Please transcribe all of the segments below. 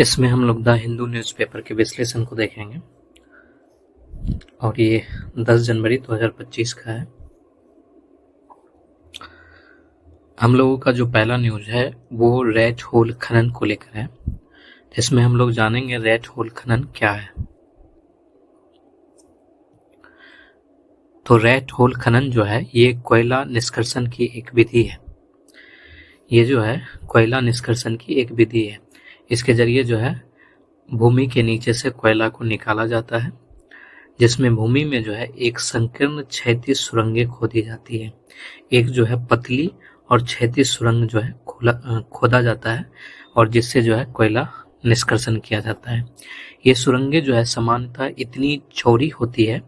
इसमें हम लोग द हिंदू न्यूज़पेपर के विश्लेषण को देखेंगे और ये 10 जनवरी 2025 का है। हम लोगों का जो पहला न्यूज़ है वो रेड होल खनन को लेकर है, जिसमें हम लोग जानेंगे रेड होल खनन क्या है। तो रेड होल खनन जो है ये कोयला निष्कर्षण की एक विधि है। ये जो है कोयला निष्कर्षण की एक विधि है। इसके जरिए जो है भूमि के नीचे से कोयला को निकाला जाता है, जिसमें भूमि में जो है एक संकीर्ण क्षैतिज सुरंगें खोदी जाती है। एक जो है पतली और क्षैतिज सुरंग जो है खोदा जाता है और जिससे जो है कोयला निष्कर्षण किया जाता है। ये सुरंगें जो है सामान्यतः इतनी चौड़ी होती है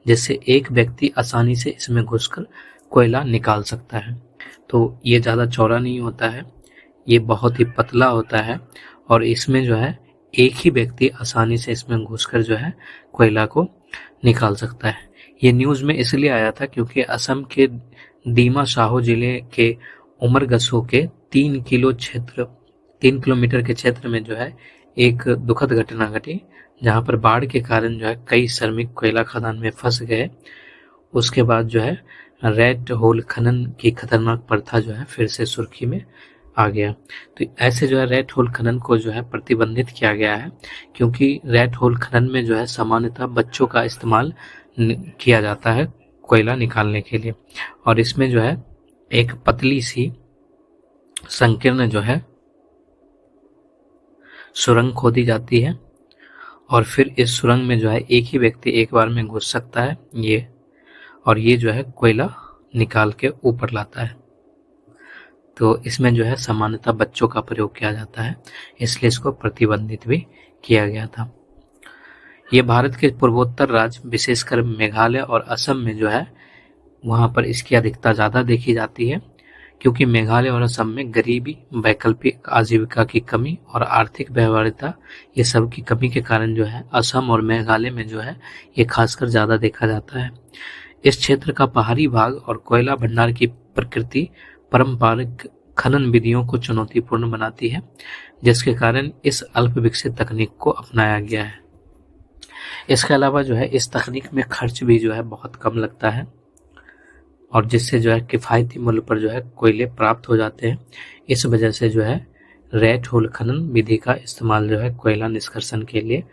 जिससे एक व्यक्ति आसानी से इसमें घुसकर कोयला निकाल सकता है। तो ये ज़्यादा चौड़ा नहीं होता है, ये बहुत ही पतला होता है और इसमें जो है एक ही व्यक्ति आसानी से इसमें घुसकर जो है कोयला को निकाल सकता है। ये न्यूज़ में इसलिए आया था क्योंकि असम के दीमा साहो जिले के उमरगसो के 3 किलोमीटर के क्षेत्र में जो है एक दुखद घटना घटी, जहां पर बाढ़ के कारण जो है कई श्रमिक कोयला खदान में फंस गए। उसके बाद जो है रेड होल खनन की खतरनाक प्रथा जो है फिर से सुर्खी में आ गया। तो ऐसे जो है रेड होल खनन को जो है प्रतिबंधित किया गया है, क्योंकि रेड होल खनन में जो है सामान्यतः बच्चों का इस्तेमाल किया जाता है कोयला निकालने के लिए, और इसमें जो है एक पतली सी संकीर्ण जो है सुरंग खोदी जाती है और फिर इस सुरंग में जो है एक ही व्यक्ति एक बार में घुस सकता है ये जो है कोयला निकाल के ऊपर लाता है। तो इसमें जो है सामान्यतः बच्चों का प्रयोग किया जाता है, इसलिए इसको प्रतिबंधित भी किया गया था। ये भारत के पूर्वोत्तर राज्य विशेषकर मेघालय और असम में जो है वहाँ पर इसकी अधिकता ज़्यादा देखी जाती है, क्योंकि मेघालय और असम में गरीबी, वैकल्पिक आजीविका की कमी और आर्थिक व्यवहार्यता, ये सब की कमी के कारण जो है असम और मेघालय में जो है ये खासकर ज़्यादा देखा जाता है। इस क्षेत्र का पहाड़ी भाग और कोयला भंडार की प्रकृति पारंपरिक खनन विधियों को चुनौतीपूर्ण बनाती है, जिसके कारण इस अल्प विकसित तकनीक को अपनाया गया है। इसके अलावा जो है इस तकनीक में खर्च भी जो है बहुत कम लगता है और जिससे जो है किफ़ायती मूल्य पर जो है कोयले प्राप्त हो जाते हैं। इस वजह से जो है रेड होल खनन विधि का इस्तेमाल जो है कोयला निष्कर्षण के लिए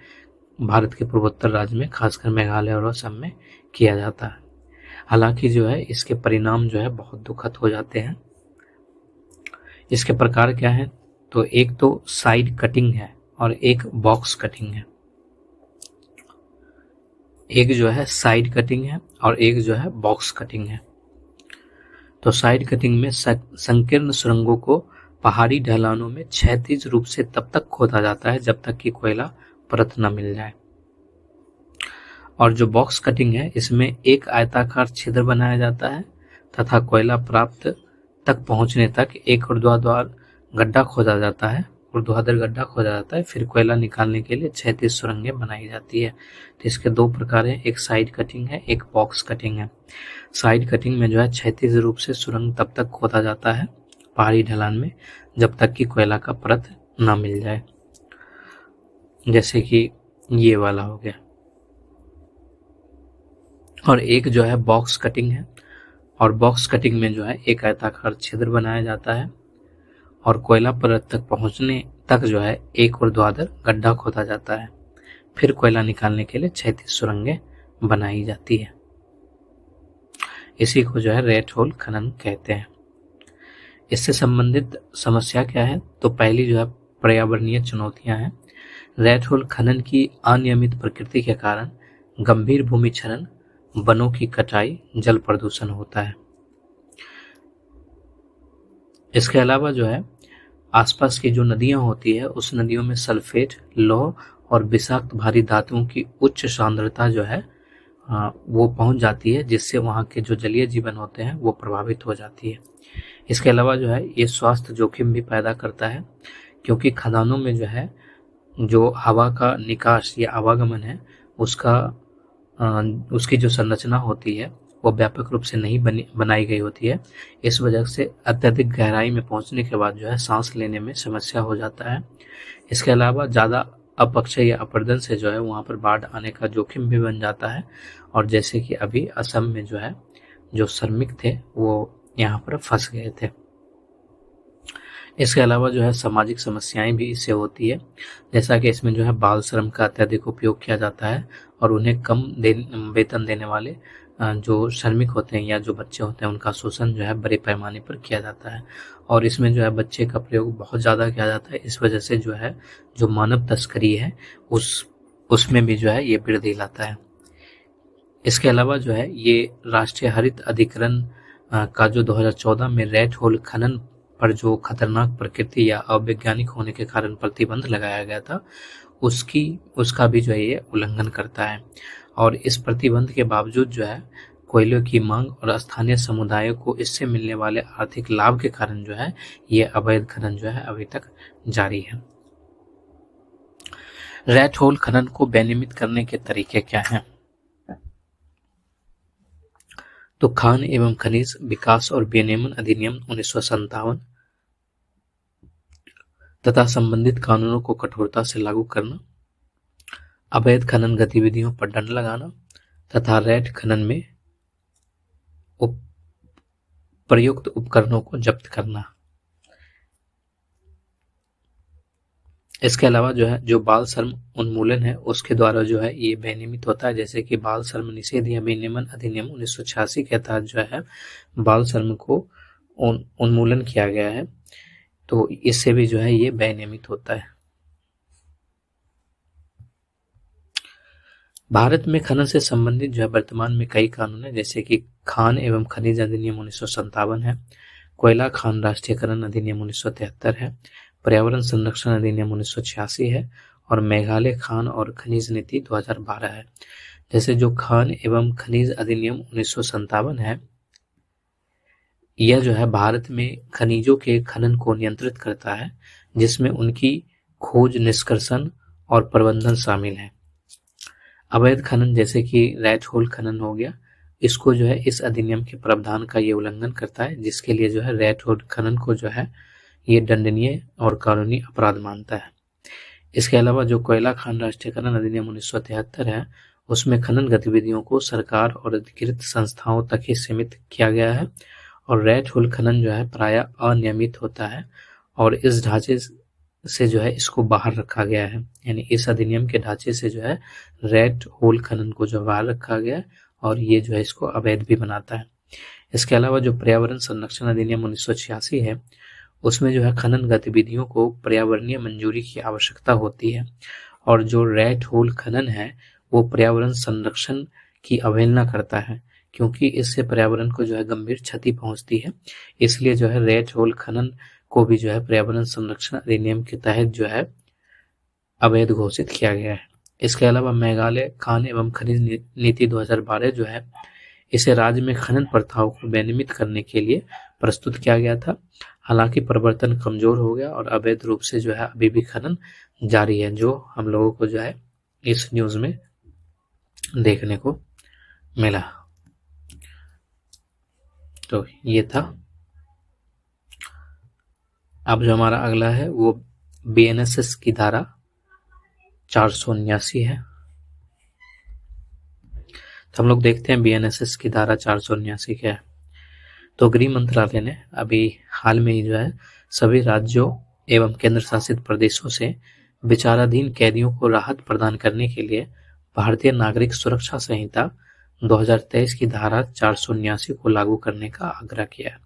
भारत के पूर्वोत्तर राज्य में खासकर मेघालय और असम में किया जाता है। हालांकि जो है इसके परिणाम जो है बहुत दुखद हो जाते हैं। इसके प्रकार क्या है, तो एक तो साइड कटिंग है और एक बॉक्स कटिंग है। एक जो है साइड कटिंग है और एक जो है बॉक्स कटिंग है। तो साइड कटिंग में संकीर्ण सुरंगों को पहाड़ी ढलानों में क्षैतिज रूप से तब तक खोदा जाता है जब तक कि कोयला परत न मिल जाए। और जो बॉक्स कटिंग है इसमें एक आयताकार छिद्र बनाया जाता है तथा कोयला प्राप्त तक पहुंचने तक एक ऊर्ध्वाधर गड्ढा खोदा जाता है। फिर कोयला निकालने के लिए क्षैतिज सुरंगें बनाई जाती है। तो इसके दो प्रकार हैं, एक साइड कटिंग है, एक बॉक्स कटिंग है। साइड कटिंग में जो है क्षैतिज रूप से सुरंग तब तक खोदा जाता है पहाड़ी ढलान में जब तक कि कोयला का परत न मिल जाए, जैसे कि ये वाला हो गया। और एक जो है बॉक्स कटिंग है, और बॉक्स कटिंग में जो है एक आयताकार छिद्र बनाया जाता है और कोयला परत तक पहुंचने तक जो है एक ऊर्ध्वाधर गड्ढा खोदा जाता है। फिर कोयला निकालने के लिए क्षैतिज सुरंगें बनाई जाती है। इसी को जो है रेड होल खनन कहते हैं। इससे संबंधित समस्या क्या है, तो पहली जो है पर्यावरणीय चुनौतियां हैं। रेड होल खनन की अनियमित प्रकृति के कारण गंभीर भूमि क्षरण, वनों की कटाई, जल प्रदूषण होता है। इसके अलावा जो है आसपास की जो नदियां होती है उस नदियों में सल्फेट, लौह और विषाक्त भारी धातुओं की उच्च सांद्रता जो है वो पहुंच जाती है, जिससे वहां के जो जलीय जीवन होते हैं वो प्रभावित हो जाती है। इसके अलावा जो है ये स्वास्थ्य जोखिम भी पैदा करता है, क्योंकि खदानों में जो है जो हवा का निकास या आवागमन है उसकी जो संरचना होती है वो व्यापक रूप से नहीं बनाई गई होती है। इस वजह से अत्यधिक गहराई में पहुंचने के बाद जो है सांस लेने में समस्या हो जाता है। इसके अलावा ज़्यादा अपक्षय या अपरदन से जो है वहाँ पर बाढ़ आने का जोखिम भी बन जाता है। और जैसे कि अभी असम में जो है जो श्रमिक थे वो यहाँ पर फंस गए थे। इसके अलावा जो है सामाजिक समस्याएं भी इससे होती है, जैसा कि इसमें जो है बाल श्रम का अत्यधिक उपयोग किया जाता है और उन्हें कम वेतन देने वाले जो श्रमिक होते हैं या जो बच्चे होते हैं उनका शोषण जो है बड़े पैमाने पर किया जाता है। और इसमें जो है बच्चे का प्रयोग बहुत ज़्यादा किया जाता है। इस वजह से जो है जो मानव तस्करी है उसमें भी जो है ये वृद्धि लाता है। इसके अलावा जो है ये राष्ट्रीय हरित अधिकरण का जो 2014 में रेड होल खनन पर जो खतरनाक प्रकृति या अवैज्ञानिक होने के कारण प्रतिबंध लगाया गया था उसका भी जो है ये उल्लंघन करता है। और इस प्रतिबंध के बावजूद जो है कोयले की मांग और स्थानीय समुदायों को इससे मिलने वाले आर्थिक लाभ के कारण जो है ये अवैध खनन जो है अभी तक जारी है। रेड होल खनन को विनियमित करने के तरीके क्या हैं? तो खान एवं खनिज विकास और विनियमन अधिनियम 1957 तथा संबंधित कानूनों को कठोरता से लागू करना, अवैध खनन गतिविधियों पर दंड लगाना तथा रेड खनन में प्रयुक्त उपकरणों को जब्त करना। इसके अलावा जो है जो बाल श्रम उन्मूलन है उसके द्वारा जो है ये विनियमित होता है, जैसे कि बाल श्रम निषेध या विनियमन अधिनियम 1986 के तहत जो है बाल श्रम को उन्मूलन किया गया है, तो इससे भी जो है ये विनियमित होता है। भारत में खनन से संबंधित जो है वर्तमान में कई कानून है, जैसे कि खान एवं खनिज अधिनियम 1957 है, कोयला खान राष्ट्रीयकरण अधिनियम 1973 है, पर्यावरण संरक्षण अधिनियम 1986 है और मेघालय खान और खनिज नीति 2012 है। जैसे जो खान एवं खनिज अधिनियम 1957 है यह जो है भारत में खनिजों के खनन को नियंत्रित करता है, जिसमें उनकी खोज, निष्कर्षण और प्रबंधन शामिल है। अवैध खनन जैसे कि रेड होल खनन हो गया, इसको जो है इस अधिनियम के प्रावधान का ये उल्लंघन करता है, जिसके लिए जो है रेड होल खनन को जो है ये दंडनीय और कानूनी अपराध मानता है। इसके अलावा जो कोयला खान राष्ट्रीयकरण अधिनियम 1973 है उसमें खनन गतिविधियों को सरकार और अधिकृत संस्थाओं तक ही सीमित किया गया है और रेड होल खनन जो है प्रायः अनियमित होता है और इस ढांचे से जो है इसको बाहर रखा गया है, यानी इस अधिनियम के ढांचे से जो है रेड होल खनन को जो बाहर रखा गया है और ये जो है इसको अवैध भी बनाता है। इसके अलावा जो पर्यावरण संरक्षण अधिनियम 1986 है उसमें जो है खनन गतिविधियों को पर्यावरणीय मंजूरी की आवश्यकता होती है और जो रेड होल खनन है वो पर्यावरण संरक्षण की अवहेलना करता है, क्योंकि इससे पर्यावरण को जो है गंभीर क्षति पहुंचती है। इसलिए जो है रेड होल खनन को भी जो है पर्यावरण संरक्षण अधिनियम के तहत जो है अवैध घोषित किया गया है। इसके अलावा मेघालय खान एवं खनिज नीति 2012 जो है इसे राज्य में खनन प्रथाओं को विनियमित करने के लिए प्रस्तुत किया गया था। हालांकि परिवर्तन कमजोर हो गया और अवैध रूप से जो है अभी भी खनन जारी है, जो हम लोगों को जो है इस न्यूज में देखने को मिला। तो ये था। अब जो हमारा अगला है वो बीएनएसएस की धारा 479 है। तो हम लोग देखते हैं बीएनएसएस की धारा 479 क्या है। तो गृह मंत्रालय ने अभी हाल में ही जो है सभी राज्यों एवं केंद्र शासित प्रदेशों से विचाराधीन कैदियों को राहत प्रदान करने के लिए भारतीय नागरिक सुरक्षा संहिता 2023 की धारा 479 को लागू करने का आग्रह किया है।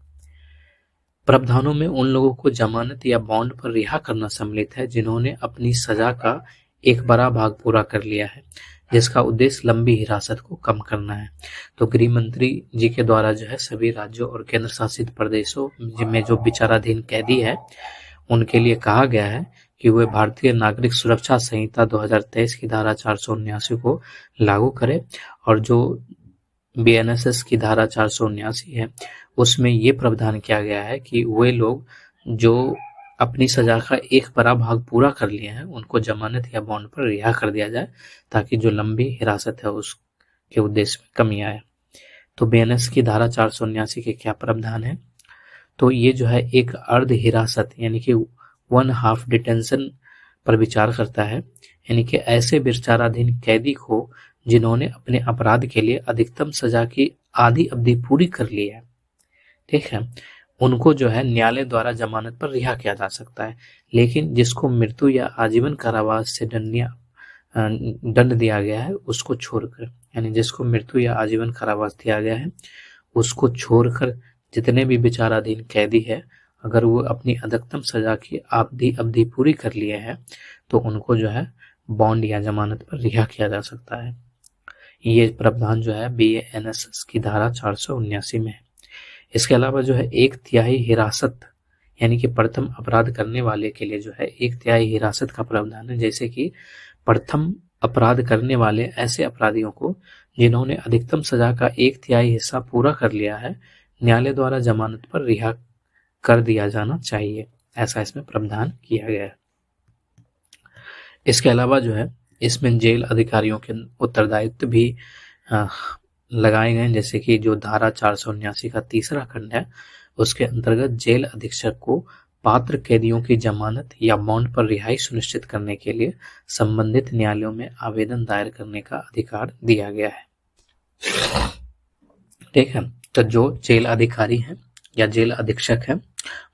प्रावधानों में उन लोगों को जमानत या बॉन्ड पर रिहा करना सम्मिलित है जिन्होंने अपनी सजा का एक बड़ा भाग पूरा कर लिया है, जिसका उद्देश्य लंबी हिरासत को कम करना है। तो गृह मंत्री जी के द्वारा जो है सभी राज्यों और केंद्र शासित प्रदेशों में जो विचाराधीन कैदी है उनके लिए कहा गया है कि वे भारतीय नागरिक सुरक्षा संहिता 2023 की धारा 479 को लागू करें और जो बीएनएसएस की धारा 479 है उसमें ये प्रावधान किया गया है कि वे लोग जो अपनी सजा का एक बड़ा भाग पूरा कर लिए हैं उनको जमानत या बॉन्ड पर रिहा कर दिया जाए, ताकि जो लंबी हिरासत है उसके उद्देश्य में कमी आए। तो बीएनएस की धारा 479 के क्या प्रावधान है? तो ये जो है एक अर्ध हिरासत यानी कि 1/2 डिटेंशन पर विचार करता है, यानी कि ऐसे विचाराधीन कैदी को जिन्होंने अपने अपराध के लिए अधिकतम सजा की आधी अवधि पूरी कर ली है, ठीक है, उनको जो है न्यायालय द्वारा जमानत पर रिहा किया जा सकता है। लेकिन जिसको मृत्यु या आजीवन कारावास से दंड दिया गया है उसको छोड़कर, यानी जिसको मृत्यु या आजीवन कारावास दिया गया है उसको छोड़कर जितने भी विचाराधीन कैदी है, अगर वो अपनी अधिकतम सजा की आधी अवधि पूरी कर लिए हैं तो उनको जो है बॉन्ड या जमानत पर रिहा किया जा सकता है। ये प्रावधान जो है बीएनएस की धारा 479 में है। इसके अलावा जो है 1/3 हिरासत यानी कि प्रथम अपराध करने वाले के लिए जो है 1/3 हिरासत का प्रावधान है। जैसे कि प्रथम अपराध करने वाले ऐसे अपराधियों को जिन्होंने अधिकतम सजा का 1/3 हिस्सा पूरा कर लिया है, न्यायालय द्वारा जमानत पर रिहा कर दिया जाना चाहिए, ऐसा इसमें प्रावधान किया गया है। इसके अलावा जो है इसमें जेल अधिकारियों के उत्तरदायित्व भी लगाए गए हैं। जैसे कि जो धारा 479 का तीसरा खंड है उसके अंतर्गत जेल अधीक्षक को पात्र कैदियों की जमानत या बॉन्ड पर रिहाई सुनिश्चित करने के लिए संबंधित न्यायालयों में आवेदन दायर करने का अधिकार दिया गया है, ठीक है। तो जो जेल अधिकारी हैं या जेल अधीक्षक हैं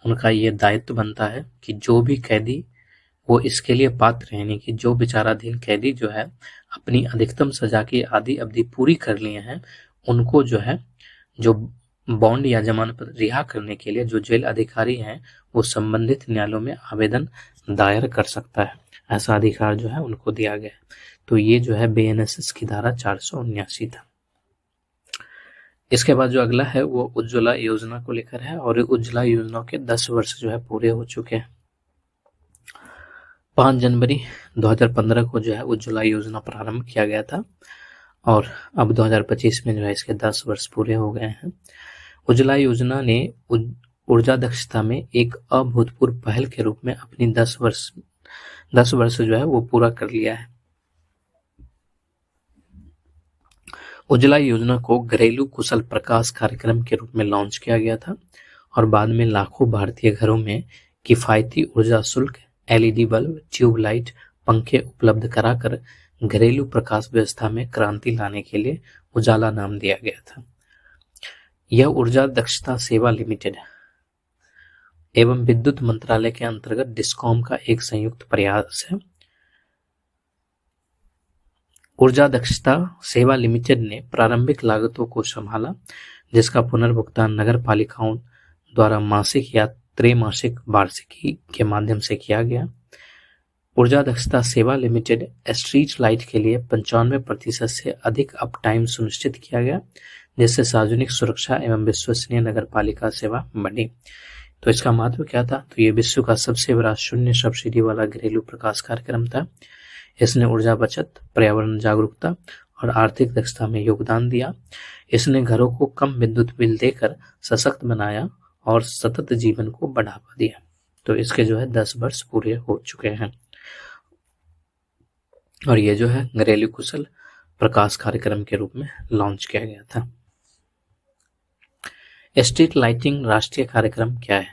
उनका ये दायित्व बनता है कि जो भी कैदी वो इसके लिए पात्र है, यानी कि जो विचाराधीन कैदी जो है अपनी अधिकतम सजा की आधी अवधि पूरी कर लिए हैं उनको जो है जो बॉन्ड या जमानत पर रिहा करने के लिए जो जेल अधिकारी हैं वो संबंधित न्यायालयों में आवेदन दायर कर सकता है, ऐसा अधिकार जो है उनको दिया गया है। तो ये जो है बीएनएस की धारा 479 था। इसके बाद जो अगला है वो उज्ज्वला योजना को लेकर है और उज्ज्वला योजना के 10 वर्ष जो है पूरे हो चुके हैं। 5 जनवरी 2015 को जो है उज्ज्वला योजना प्रारंभ किया गया था और अब 2025 में जो है इसके 10 वर्ष पूरे हो गए हैं। उज्ज्वला योजना ने ऊर्जा दक्षता में एक अभूतपूर्व पहल के रूप में अपनी 10 वर्ष जो है वो पूरा कर लिया है। उज्ज्वला योजना को घरेलू कुशल प्रकाश कार्यक्रम के रूप में लॉन्च किया गया था और बाद में लाखों भारतीय घरों में किफायती ऊर्जा शुल्क, एलईडी बल्ब, ट्यूबलाइट, पंखे उपलब्ध कराकर घरेलू प्रकाश व्यवस्था में क्रांति लाने के लिए उजाला नाम दिया गया था। यह ऊर्जा दक्षता सेवा लिमिटेड एवं विद्युत मंत्रालय के अंतर्गत डिस्कॉम का एक संयुक्त प्रयास है। ऊर्जा दक्षता सेवा लिमिटेड ने प्रारंभिक लागतों को संभाला, जिसका पुनर्भुगतान नगर पालिकाओं द्वारा मासिक या त्रैमासिक वार्षिकी के माध्यम से किया गया। ऊर्जा दक्षता सेवा लिमिटेड स्ट्रीट लाइट के लिए 95% से अधिक अप टाइम सुनिश्चित किया गया, जिससे सार्वजनिक सुरक्षा एवं विश्वसनीय नगर पालिका सेवा बढ़ी। तो इसका महत्व क्या था? तो ये विश्व का सबसे बड़ा शून्य सब्सिडी वाला घरेलू प्रकाश कार्यक्रम था। इसने ऊर्जा बचत, पर्यावरण जागरूकता और आर्थिक दक्षता में योगदान दिया। इसने घरों को कम विद्युत बिल देकर सशक्त बनाया और सतत जीवन को बढ़ावा दिया। तो इसके जो है 10 वर्ष पूरे हो चुके हैं और ये जो है घरेलू कुशल प्रकाश कार्यक्रम के रूप में लॉन्च किया गया था। स्ट्रीट लाइटिंग राष्ट्रीय कार्यक्रम क्या है?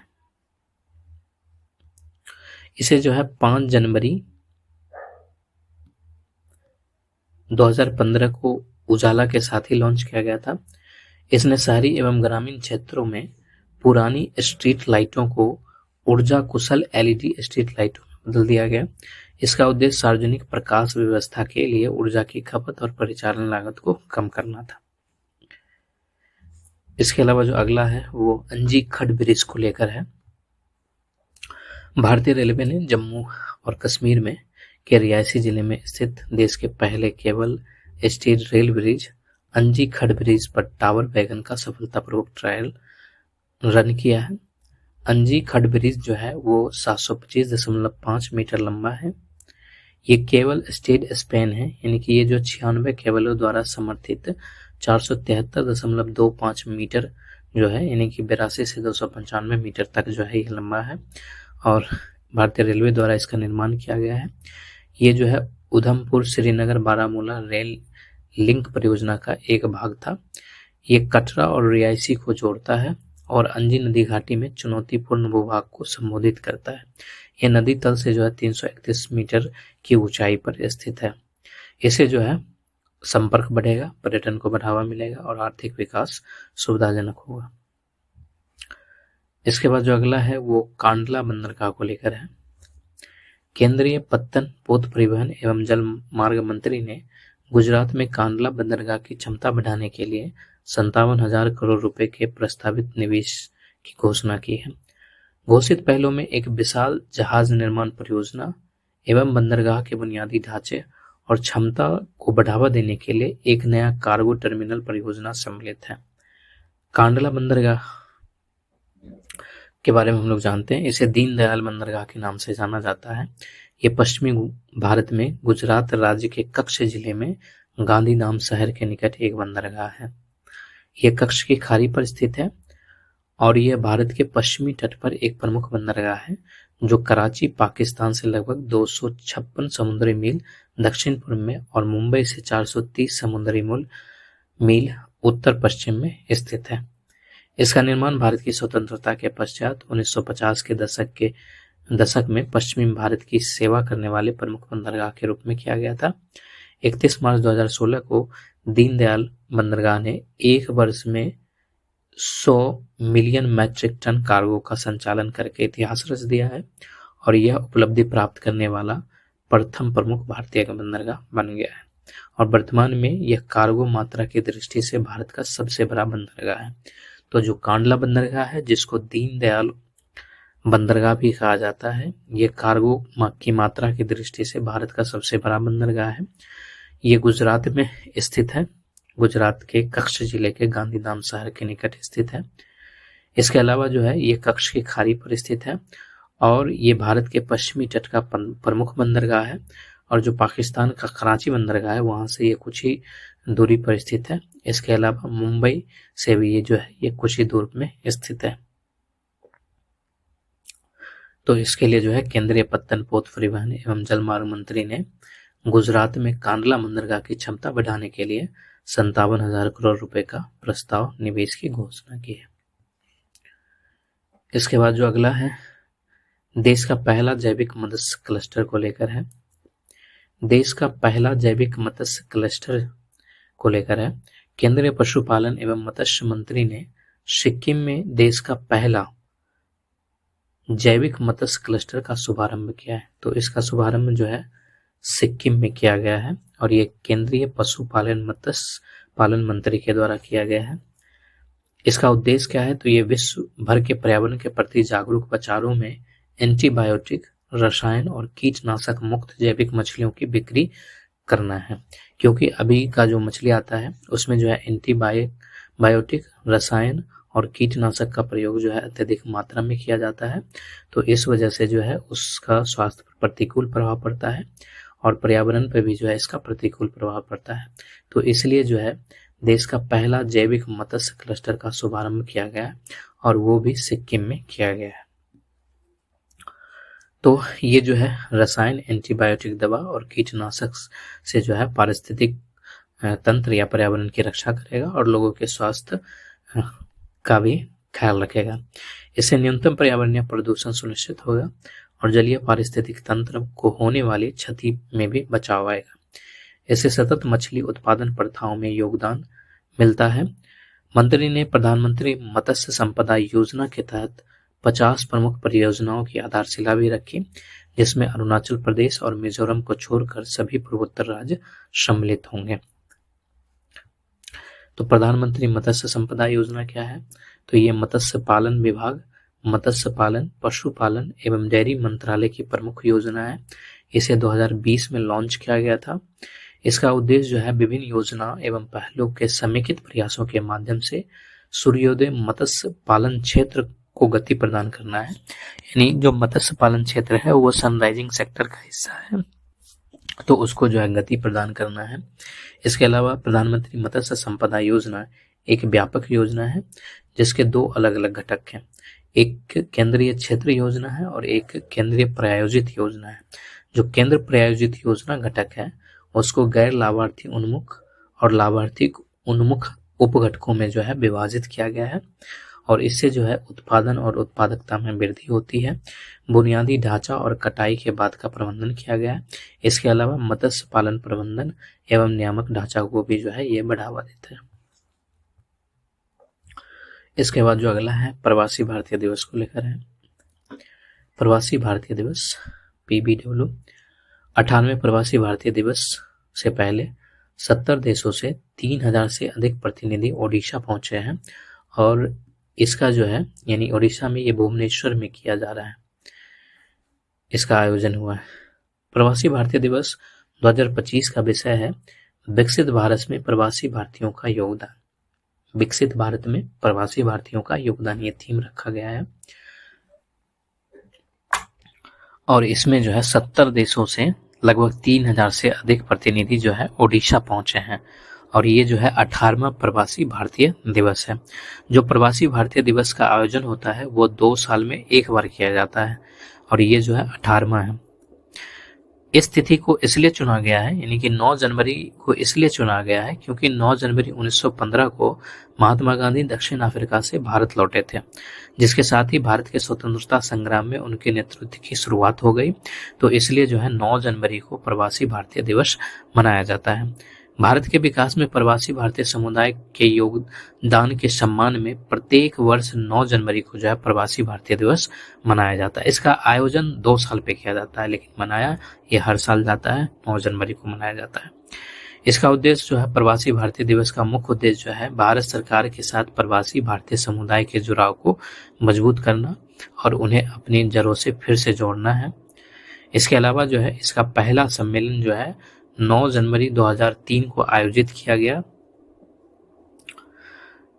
इसे जो है 5 जनवरी 2015 को उजाला के साथ ही लॉन्च किया गया था। इसने शहरी एवं ग्रामीण क्षेत्रों में पुरानी स्ट्रीट लाइटों को ऊर्जा कुशल एलईडी स्ट्रीट लाइटों में बदल दिया गया। इसका उद्देश्य सार्वजनिक प्रकाश व्यवस्था के लिए ऊर्जा की खपत और परिचालन लागत को कम करना था। इसके अलावा जो अगला है वो अंजी खड ब्रिज को लेकर है। भारतीय रेलवे ने जम्मू और कश्मीर में के रियासी जिले में स्थित देश के पहले केबल स्टील रेल ब्रिज अंजी खड ब्रिज पर टावर वैगन का सफलतापूर्वक ट्रायल रन किया है। अंजी खड ब्रिज जो है वो 725.5 मीटर लंबा है। ये केबल स्टील स्पैन है, यानी कि ये जो 96 केबलों द्वारा समर्थित 473.25 मीटर जो है, यानी कि 82 से 295 मीटर तक जो है ये लंबा है और भारतीय रेलवे द्वारा इसका निर्माण किया गया है। ये जो है उधमपुर श्रीनगर बारामूला रेल लिंक परियोजना का एक भाग था। ये कटरा और रियासी को जोड़ता है और अंजी नदी घाटी में चुनौतीपूर्ण भूभाग को संबोधित करता है। यह नदी तल से जो है 331 मीटर की ऊंचाई पर स्थित है। इससे जो है संपर्क बढ़ेगा, पर्यटन को बढ़ावा मिलेगा और आर्थिक विकास सुविधाजनक होगा। इसके बाद जो अगला है वो कांडला बंदरगाह को लेकर है। केंद्रीय पत्तन, पोत परिवहन एवं जल मार्ग मंत्री ने गुजरात में कांडला बंदरगाह की क्षमता बढ़ाने के लिए 57,000 करोड़ रुपए के प्रस्तावित निवेश की घोषणा की है। घोषित पहलों में एक विशाल जहाज निर्माण परियोजना एवं बंदरगाह के बुनियादी ढांचे और क्षमता को बढ़ावा देने के लिए एक नया कार्गो टर्मिनल परियोजना सम्मिलित है। कांडला बंदरगाह के बारे में हम लोग जानते हैं। इसे दीनदयाल बंदरगाह के नाम से जाना जाता है। ये पश्चिमी भारत में गुजरात राज्य के कच्छ जिले में गांधीधाम शहर के निकट एक बंदरगाह है। यह कच्छ की खाड़ी पर स्थित है और यह भारत के पश्चिमी तट पर एक प्रमुख बंदरगाह है जो कराची, पाकिस्तान से लगभग 256 समुद्री मील दक्षिण पूर्व में और मुंबई से 430 समुद्री मील उत्तर पश्चिम में स्थित है। इसका निर्माण भारत की स्वतंत्रता के पश्चात 1950 के दशक में पश्चिमी भारत की सेवा करने वाले प्रमुख बंदरगाह के रूप में किया गया था। 31 मार्च 2016 को दीनदयाल बंदरगाह ने एक वर्ष में 100 मिलियन मैट्रिक टन कार्गो का संचालन करके इतिहास रच दिया है और यह उपलब्धि प्राप्त करने वाला प्रथम प्रमुख भारतीय बंदरगाह बन गया है और वर्तमान में यह कार्गो मात्रा की दृष्टि से भारत का सबसे बड़ा बंदरगाह है। तो जो कांडला बंदरगाह है, जिसको दीनदयाल बंदरगाह भी कहा जाता है, ये कार्गो की मात्रा की दृष्टि से भारत का सबसे बड़ा बंदरगाह है। ये गुजरात में स्थित है, गुजरात के कच्छ जिले के गांधीधाम शहर के निकट स्थित है। इसके अलावा जो है ये कच्छ की खाड़ी पर स्थित है और ये भारत के पश्चिमी तट का प्रमुख बंदरगाह है और जो पाकिस्तान का कराची बंदरगाह है वहां से ये कुछ ही दूरी पर स्थित है। इसके अलावा मुंबई से भी ये जो है ये कुछ ही दूर में स्थित है। तो इसके लिए जो है केंद्रीय पत्तन, पोत परिवहन एवं जलमार्ग मंत्री ने गुजरात में कांडला बंदरगाह की क्षमता बढ़ाने के लिए 57,000 करोड़ रुपए का प्रस्ताव निवेश की घोषणा की है। इसके बाद जो अगला है देश का पहला जैविक मत्स्य क्लस्टर को लेकर है। देश का पहला जैविक मत्स्य क्लस्टर को लेकर है। केंद्रीय पशुपालन एवं मत्स्य मंत्री ने सिक्किम में देश का पहला जैविक मत्स्य क्लस्टर का शुभारंभ किया है। तो इसका शुभारंभ जो है सिक्किम में किया गया है और ये केंद्रीय पशुपालन मत्स्य पालन मंत्री के द्वारा किया गया है। इसका उद्देश्य क्या है? तो ये विश्व भर के पर्यावरण के प्रति जागरूक विचारों में एंटीबायोटिक, रसायन और कीटनाशक मुक्त जैविक मछलियों की बिक्री करना है, क्योंकि अभी का जो मछली आता है उसमें जो है एंटीबायोटिक, रसायन और कीटनाशक का प्रयोग जो है अत्यधिक मात्रा में किया जाता है। तो इस वजह से जो है उसका स्वास्थ्य पर प्रतिकूल प्रभाव पड़ता है और पर्यावरण पर भी जो है इसका प्रतिकूल प्रभाव पड़ता है। तो इसलिए जो है देश का पहला जैविक मत्स्य क्लस्टर का शुभारंभ किया गया और वो भी सिक्किम में किया गया है। तो ये जो है रसायन, एंटीबायोटिक दवा और कीटनाशक से जो है पारिस्थितिक तंत्र या पर्यावरण की रक्षा करेगा और लोगों के स्वास्थ्य का भी ख्याल रखेगा। इससे न्यूनतम पर्यावरणीय प्रदूषण सुनिश्चित होगा और जलीय पारिस्थितिक तंत्र को होने वाली क्षति में भी बचाव आएगा। इससे सतत मछली उत्पादन प्रथाओं में योगदान मिलता है। मंत्री ने प्रधानमंत्री मत्स्य संपदा योजना के तहत 50 प्रमुख परियोजनाओं की आधारशिला भी रखी, जिसमें अरुणाचल प्रदेश और मिजोरम को छोड़कर सभी पूर्वोत्तर राज्य सम्मिलित होंगे। तो प्रधानमंत्री मत्स्य संपदा योजना क्या है? तो ये मत्स्य पालन विभाग, मत्स्य पालन, पशुपालन एवं डेयरी मंत्रालय की प्रमुख योजना है। इसे 2020 में लॉन्च किया गया था। इसका उद्देश्य जो है विभिन्न योजना एवं पहलों के समेकित प्रयासों के माध्यम से सूर्योदय मत्स्य पालन क्षेत्र को गति प्रदान करना है। यानी जो मत्स्य पालन क्षेत्र है वो सनराइजिंग सेक्टर का हिस्सा है, तो उसको जो है गति प्रदान करना है। इसके अलावा प्रधानमंत्री मत्स्य संपदा योजना एक व्यापक योजना है जिसके दो अलग अलग घटक हैं। एक केंद्रीय क्षेत्र योजना है और एक केंद्रीय प्रायोजित योजना है। जो केंद्र प्रायोजित योजना घटक है उसको गैर लाभार्थी उन्मुख और लाभार्थी उन्मुख उपघटकों में जो है विभाजित किया गया है और इससे जो है उत्पादन और उत्पादकता में वृद्धि होती है। बुनियादी ढांचा और कटाई के बाद का प्रबंधन किया गया है। इसके अलावा मत्स्य पालन प्रबंधन एवं नियामक ढांचा को भी जो है ये बढ़ावा देता है। इसके बाद जो अगला है प्रवासी भारतीय दिवस को लेकर है। प्रवासी भारतीय दिवस PBW 98 प्रवासी भारतीय दिवस से पहले 70 देशों से 3000 से अधिक प्रतिनिधि ओडिशा पहुंचे हैं और इसका जो है यानी ओडिशा में ये भुवनेश्वर में किया जा रहा है, इसका आयोजन हुआ है। प्रवासी भारतीय दिवस 2025 का विषय है विकसित भारत में प्रवासी भारतीयों का योगदान। विकसित भारत में प्रवासी भारतीयों का योगदान ये थीम रखा गया है और इसमें जो है 70 देशों से लगभग 3000 से अधिक प्रतिनिधि जो है ओडिशा पहुंचे हैं और ये जो है 18वां प्रवासी भारतीय दिवस है। जो प्रवासी भारतीय दिवस का आयोजन होता है वो 2 साल में एक बार किया जाता है और ये जो है 18वां है। इस तिथि को इसलिए चुना गया है यानी कि 9 जनवरी को इसलिए चुना गया है क्योंकि 9 जनवरी 1915 को महात्मा गांधी दक्षिण अफ्रीका से भारत लौटे थे, जिसके साथ ही भारत के स्वतंत्रता संग्राम में उनके नेतृत्व की शुरुआत हो गई। तो इसलिए जो है 9 जनवरी को प्रवासी भारतीय दिवस मनाया जाता है। भारत के विकास में प्रवासी भारतीय समुदाय के योगदान के सम्मान में प्रत्येक वर्ष 9 जनवरी को जो है प्रवासी भारतीय दिवस मनाया जाता है। इसका आयोजन 2 साल पे किया जाता है लेकिन मनाया ये हर साल जाता है, 9 जनवरी को मनाया जाता है। इसका उद्देश्य जो है प्रवासी भारतीय दिवस का मुख्य उद्देश्य जो है भारत सरकार के साथ प्रवासी भारतीय समुदाय के जुड़ाव को मजबूत करना और उन्हें अपनी जड़ों से फिर से जोड़ना है। इसके अलावा जो है इसका पहला सम्मेलन जो है 9 जनवरी 2003 को आयोजित किया गया।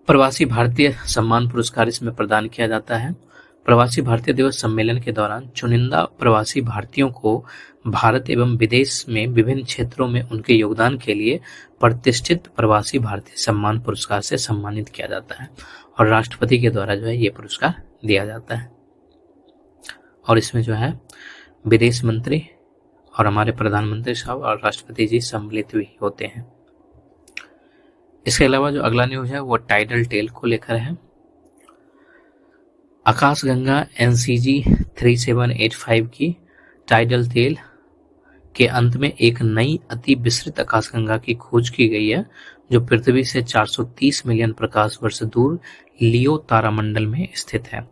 प्रवासी भारतीय सम्मान पुरस्कार इसमें प्रदान किया जाता है। प्रवासी भारतीय दिवस सम्मेलन के दौरान चुनिंदा प्रवासी भारतीयों को भारत एवं विदेश में विभिन्न क्षेत्रों में उनके योगदान के लिए प्रतिष्ठित प्रवासी भारतीय सम्मान पुरस्कार से सम्मानित किया जाता है और राष्ट्रपति के द्वारा जो है ये पुरस्कार दिया जाता है और इसमें जो है विदेश मंत्री और हमारे प्रधानमंत्री साहब और राष्ट्रपति जी सम्मिलित भी होते हैं। इसके अलावा जो अगला न्यूज है वो टाइडल टेल को लेकर है। आकाशगंगा NCG 3785 की टाइडल टेल के अंत में एक नई अति विस्तृत आकाशगंगा की खोज की गई है जो पृथ्वी से 430 मिलियन प्रकाश वर्ष दूर लियो तारामंडल में स्थित है।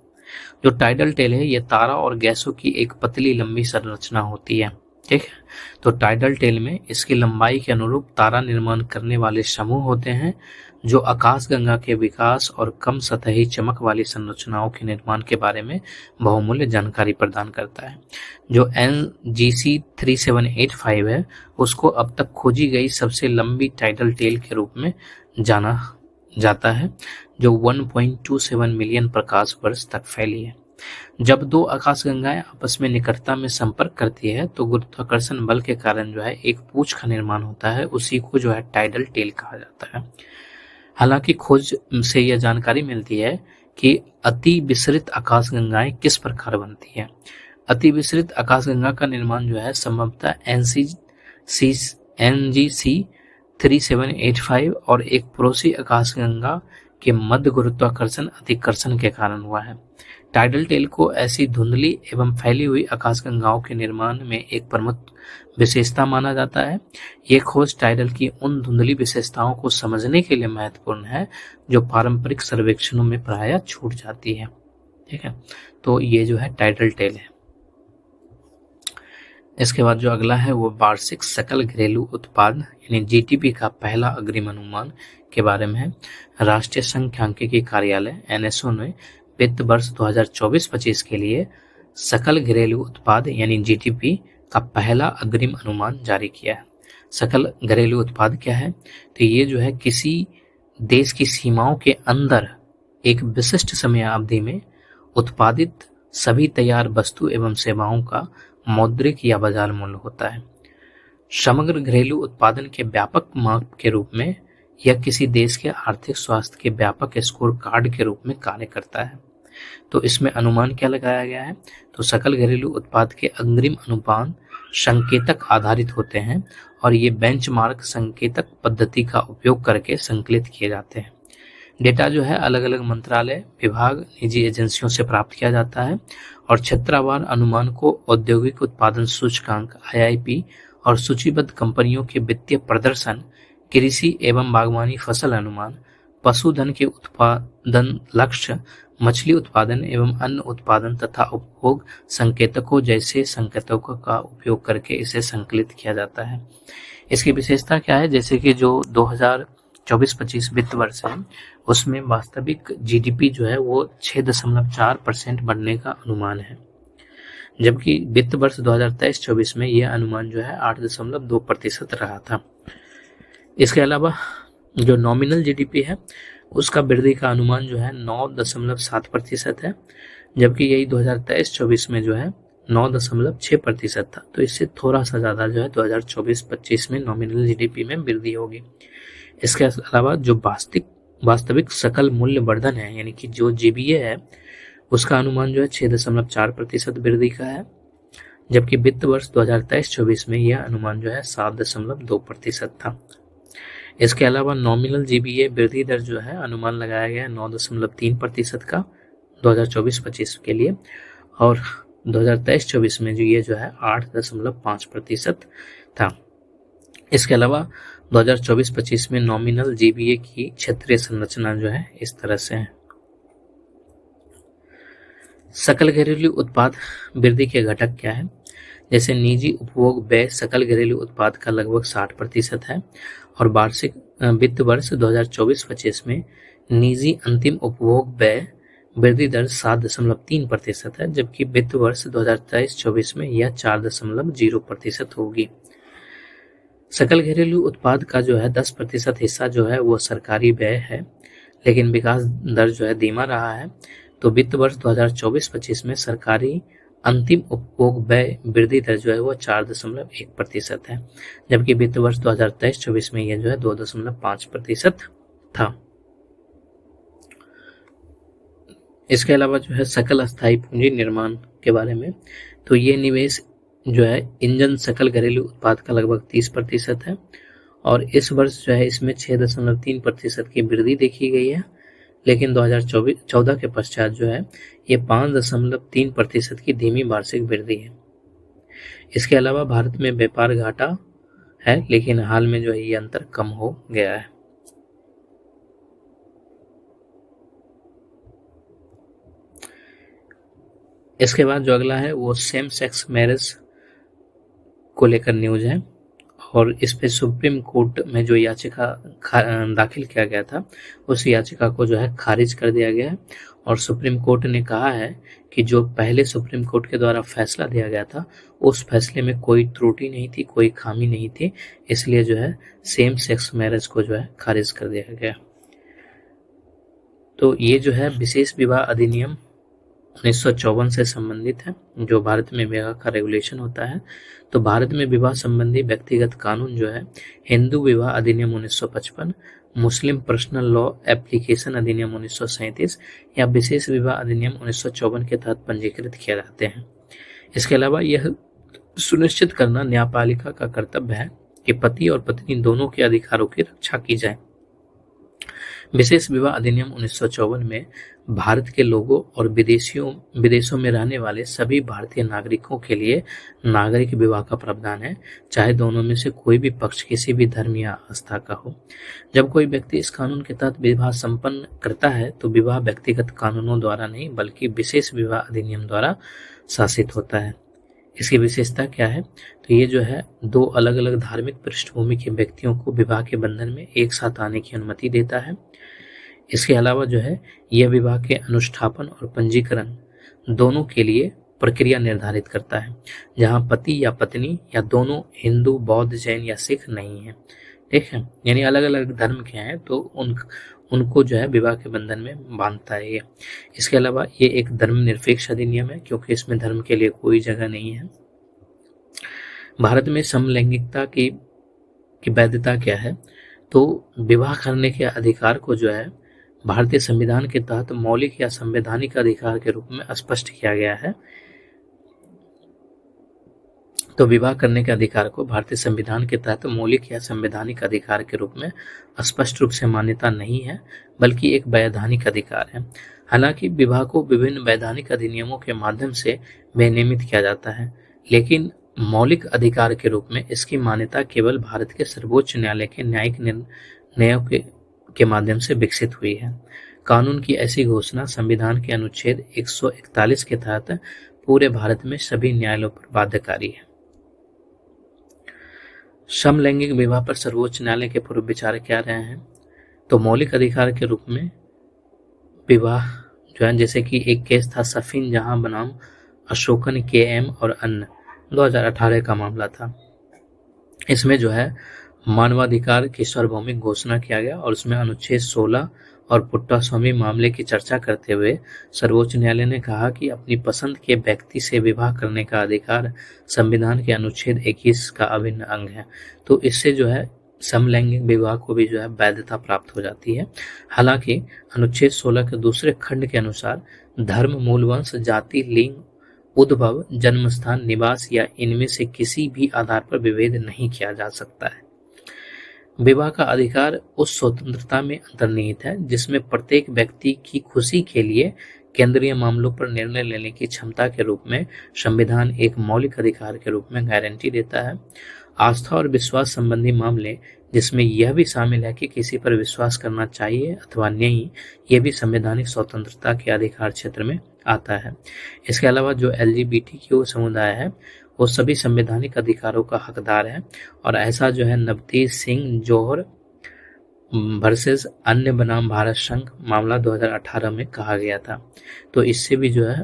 जो टाइडल टेल है ये तारा और गैसों की एक पतली लंबी संरचना होती है, ठीक है। तो टाइडल टेल में इसकी लंबाई के अनुरूप तारा निर्माण करने वाले समूह होते हैं जो आकाशगंगा के विकास और कम सतही चमक वाली संरचनाओं के निर्माण के बारे में बहुमूल्य जानकारी प्रदान करता है। जो NGC 3785 है उसको अब तक खोजी गई सबसे लंबी टाइडल टेल के रूप में जाना जाता है जो 1.27 मिलियन प्रकाश वर्ष तक फैली है। जब दो आकाशगंगाएं आपस में निकटता में संपर्क करती है तो गुरुत्वाकर्षण बल के कारण जो है एक पूंछ का निर्माण होता है, उसी को जो है टाइडल टेल कहा जाता है। हालांकि खोज से यह जानकारी मिलती है कि अति विस्तृत आकाशगंगाएं किस प्रकार बनती है। अति विस्तृत आकाशगंगा का निर्माण जो है संभवतः NGC 3785 और एक पड़ोसी आकाशगंगा के मध्य गुरुत्वाकर्षण अतिकर्षण के कारण हुआ है। टाइडल टेल को ऐसी धुंधली एवं फैली हुई आकाशगंगाओं के निर्माण में एक प्रमुख विशेषता माना जाता है। ये खोज टाइडल की उन धुंधली विशेषताओं को समझने के लिए महत्वपूर्ण है जो पारंपरिक सर्वेक्षणों में प्रायः छूट जाती है, ठीक है। तो ये जो है टाइडल टेल है। इसके बाद जो अगला है वो वार्षिक सकल घरेलू उत्पाद यानी GDP का पहला अग्रिम अनुमान के बारे में है। राष्ट्रीय सांख्यिकी कार्यालय NSO ने वित्त वर्ष 2024-25 के लिए सकल घरेलू उत्पाद यानी GDP का पहला अग्रिम अनुमान जारी किया है। सकल घरेलू उत्पाद क्या है? तो ये जो है किसी देश की सीमाओं के अंदर एक विशिष्ट समय अवधि में उत्पादित सभी तैयार वस्तु एवं सेवाओं का मौद्रिक या बाजार मूल्य होता है। समग्र घरेलू उत्पादन के व्यापक माप के रूप में यह किसी देश के आर्थिक स्वास्थ्य के व्यापक स्कोर कार्ड के रूप में कार्य करता है। तो इसमें अनुमान क्या लगाया गया है? तो सकल घरेलू उत्पाद के अग्रिम अनुमान संकेतक आधारित होते हैं और ये बेंचमार्क संकेतक पद्धति का उपयोग करके संकलित किए जाते हैं। डेटा जो है अलग अलग मंत्रालय, विभाग, निजी एजेंसियों से प्राप्त किया जाता है और क्षेत्रवार अनुमान को औद्योगिक उत्पादन सूचकांक (IIP) और सूचीबद्ध कंपनियों के वित्तीय प्रदर्शन, कृषि एवं बागवानी फसल अनुमान, पशुधन के उत्पादन लक्ष्य, मछली उत्पादन एवं अन्न उत्पादन तथा उपभोग संकेतकों जैसे संकेतकों का उपयोग करके इसे संकलित किया जाता है। इसकी विशेषता क्या है? जैसे कि जो 2024-25 वित्त वर्ष है उसमें वास्तविक GDP जो है वो 6.4% बढ़ने का अनुमान है, जबकि वित्त वर्ष 2023-24 में यह अनुमान जो है 8.2% रहा था। इसके अलावा जो नॉमिनल GDP है उसका वृद्धि का अनुमान जो है 9.7% है, जबकि यही 2023-24 में जो है 9.6% था। तो इससे थोड़ा सा ज़्यादा जो है 2024-25 में नॉमिनल GDP में वृद्धि होगी। इसके अलावा जो वास्तविक सकल मूल्य वर्धन है यानी कि जो GBA है उसका अनुमान जो है 6.4% वृद्धि का है, जबकि वित्त वर्ष 2023-24 में यह अनुमान जो है 7.2% था। इसके अलावा नॉमिनल GBA वृद्धि दर जो है अनुमान लगाया गया है 9.3% का 2024-25 के लिए, और 2023-24 में जो ये जो है 8.5% था। इसके अलावा 2024-25 में नॉमिनल GBA की क्षेत्रीय संरचना जो है इस तरह से है। सकल घरेलू उत्पाद वृद्धि के घटक क्या है? जैसे निजी उपभोग व्यय सकल घरेलू उत्पाद का लगभग 60% है और वार्षिक वित्त वर्ष 2024-25 में निजी अंतिम उपभोग व्यय वृद्धि दर 7.3% है, जबकि वित्त वर्ष 2023-24 में यह 4.0% होगी। सकल घरेलू उत्पाद का जो है 10% हिस्सा जो है वो सरकारी व्यय है, लेकिन विकास दर जो है धीमा रहा है। तो वित्त वर्ष 2024-25 में सरकारी अंतिम उपभोग व्यय वृद्धि दर जो है वो 4.1% है, जबकि वित्त वर्ष 2023-24 में यह जो है 2.5% था। इसके अलावा जो है सकल अस्थायी पूंजी निर्माण के बारे में, तो ये निवेश जो है इंजन सकल घरेलू उत्पाद का लगभग 30% है और इस वर्ष जो है इसमें 6.3% की वृद्धि देखी गई है, लेकिन 2014 के पश्चात जो है ये 5.3% की धीमी वार्षिक वृद्धि है। इसके अलावा भारत में व्यापार घाटा है, लेकिन हाल में जो है ये अंतर कम हो गया है। इसके बाद जो अगला है वो सेम सेक्स मैरिज को लेकर न्यूज है और इस पे सुप्रीम कोर्ट में जो याचिका दाखिल किया गया था उस याचिका को जो है खारिज कर दिया गया है और सुप्रीम कोर्ट ने कहा है कि जो पहले सुप्रीम कोर्ट के द्वारा फैसला दिया गया था उस फैसले में कोई त्रुटि नहीं थी, कोई खामी नहीं थी, इसलिए जो है सेम सेक्स मैरिज को जो है खारिज कर दिया गया। तो ये जो है विशेष विवाह अधिनियम 1954 से संबंधित है, जो भारत में विवाह का रेगुलेशन होता है। तो भारत में विवाह संबंधी व्यक्तिगत कानून जो है हिंदू विवाह अधिनियम 1955, मुस्लिम पर्सनल लॉ एप्लीकेशन अधिनियम 1937 या विशेष विवाह अधिनियम 1954 के तहत पंजीकृत किए जाते हैं। इसके अलावा यह सुनिश्चित करना न्यायपालिका का कर्तव्य है कि पति और पत्नी दोनों के अधिकारों की रक्षा की जाए। विशेष विवाह अधिनियम 1954 में भारत के लोगों और विदेशों में रहने वाले सभी भारतीय नागरिकों के लिए नागरिक विवाह का प्रावधान है, चाहे दोनों में से कोई भी पक्ष किसी भी धर्म या आस्था का हो। जब कोई व्यक्ति इस कानून के तहत विवाह संपन्न करता है तो विवाह व्यक्तिगत कानूनों द्वारा नहीं बल्कि विशेष विवाह अधिनियम द्वारा शासित होता है। इसकी विशेषता क्या है? तो ये जो है दो अलग अलग धार्मिक पृष्ठभूमि के व्यक्तियों को विवाह के बंधन में एक साथ आने की अनुमति देता है। इसके अलावा जो है यह विवाह के अनुष्ठापन और पंजीकरण दोनों के लिए प्रक्रिया निर्धारित करता है, जहां पति या पत्नी या दोनों हिंदू, बौद्ध, जैन या सिख नहीं है। ठीक है, यानी अलग अलग धर्म के हैं तो उनको जो है विवाह के बंधन में बांधता है ये। इसके अलावा ये एक धर्मनिरपेक्ष अधिनियम है क्योंकि इसमें धर्म के लिए कोई जगह नहीं है। भारत में समलैंगिकता की वैधता क्या है? तो विवाह करने के अधिकार को जो है भारतीय संविधान के तहत मौलिक या संवैधानिक अधिकार के रूप में स्पष्ट किया गया है। तो विवाह करने के अधिकार को भारतीय संविधान के तहत मौलिक या संवैधानिक अधिकार के रूप में स्पष्ट रूप से मान्यता नहीं है, बल्कि एक वैधानिक अधिकार है। हालांकि विवाह को विभिन्न वैधानिक अधिनियमों के माध्यम से विनियमित किया जाता है, लेकिन मौलिक अधिकार के रूप में इसकी मान्यता केवल भारत के सर्वोच्च न्यायालय के न्यायिक निर्णयों के माध्यम से विकसित हुई है। कानून की ऐसी घोषणा संविधान के अनुच्छेद 141 के तहत पूरे भारत में सभी न्यायालयों पर बाध्यकारी है। समलैंगिक विवाह पर सर्वोच्च न्यायालय के पूर्व विचार क्या रहे हैं? तो मौलिक अधिकार के रूप में विवाह जो है, जैसे कि एक केस था सफीन जहां बनाम अशोकन KM और अन्य, 2018 का मामला था। इसमें जो है मानवाधिकार की सार्वभौमिक घोषणा किया गया और उसमें अनुच्छेद 16 और पुट्टास्वामी मामले की चर्चा करते हुए सर्वोच्च न्यायालय ने कहा कि अपनी पसंद के व्यक्ति से विवाह करने का अधिकार संविधान के अनुच्छेद 21 का अभिन्न अंग है। तो इससे जो है समलैंगिक विवाह को भी जो है वैधता प्राप्त हो जाती है। हालांकि अनुच्छेद 16 के दूसरे खंड के अनुसार धर्म, मूलवंश, जाति, लिंग, उद्भव, जन्मस्थान, निवास या इनमें से किसी भी आधार पर विभेद नहीं किया जा सकता है। विवाह का अधिकार उस स्वतंत्रता में अंतर्निहित है जिसमें प्रत्येक व्यक्ति की खुशी के लिए केंद्रीय मामलों पर निर्णय लेने की क्षमता के रूप में संविधान एक मौलिक अधिकार के रूप में गारंटी देता है। आस्था और विश्वास संबंधी मामले, जिसमें यह भी शामिल है कि किसी पर विश्वास करना चाहिए अथवा नहीं, ये भी संवैधानिक स्वतंत्रता के अधिकार क्षेत्र में आता है। इसके अलावा जो LGBTQ समुदाय है वो सभी संवैधानिक अधिकारों का हकदार है और ऐसा जो है नवतेज सिंह जौहर वर्सेस अन्य बनाम भारत संघ मामला 2018 में कहा गया था। तो इससे भी जो है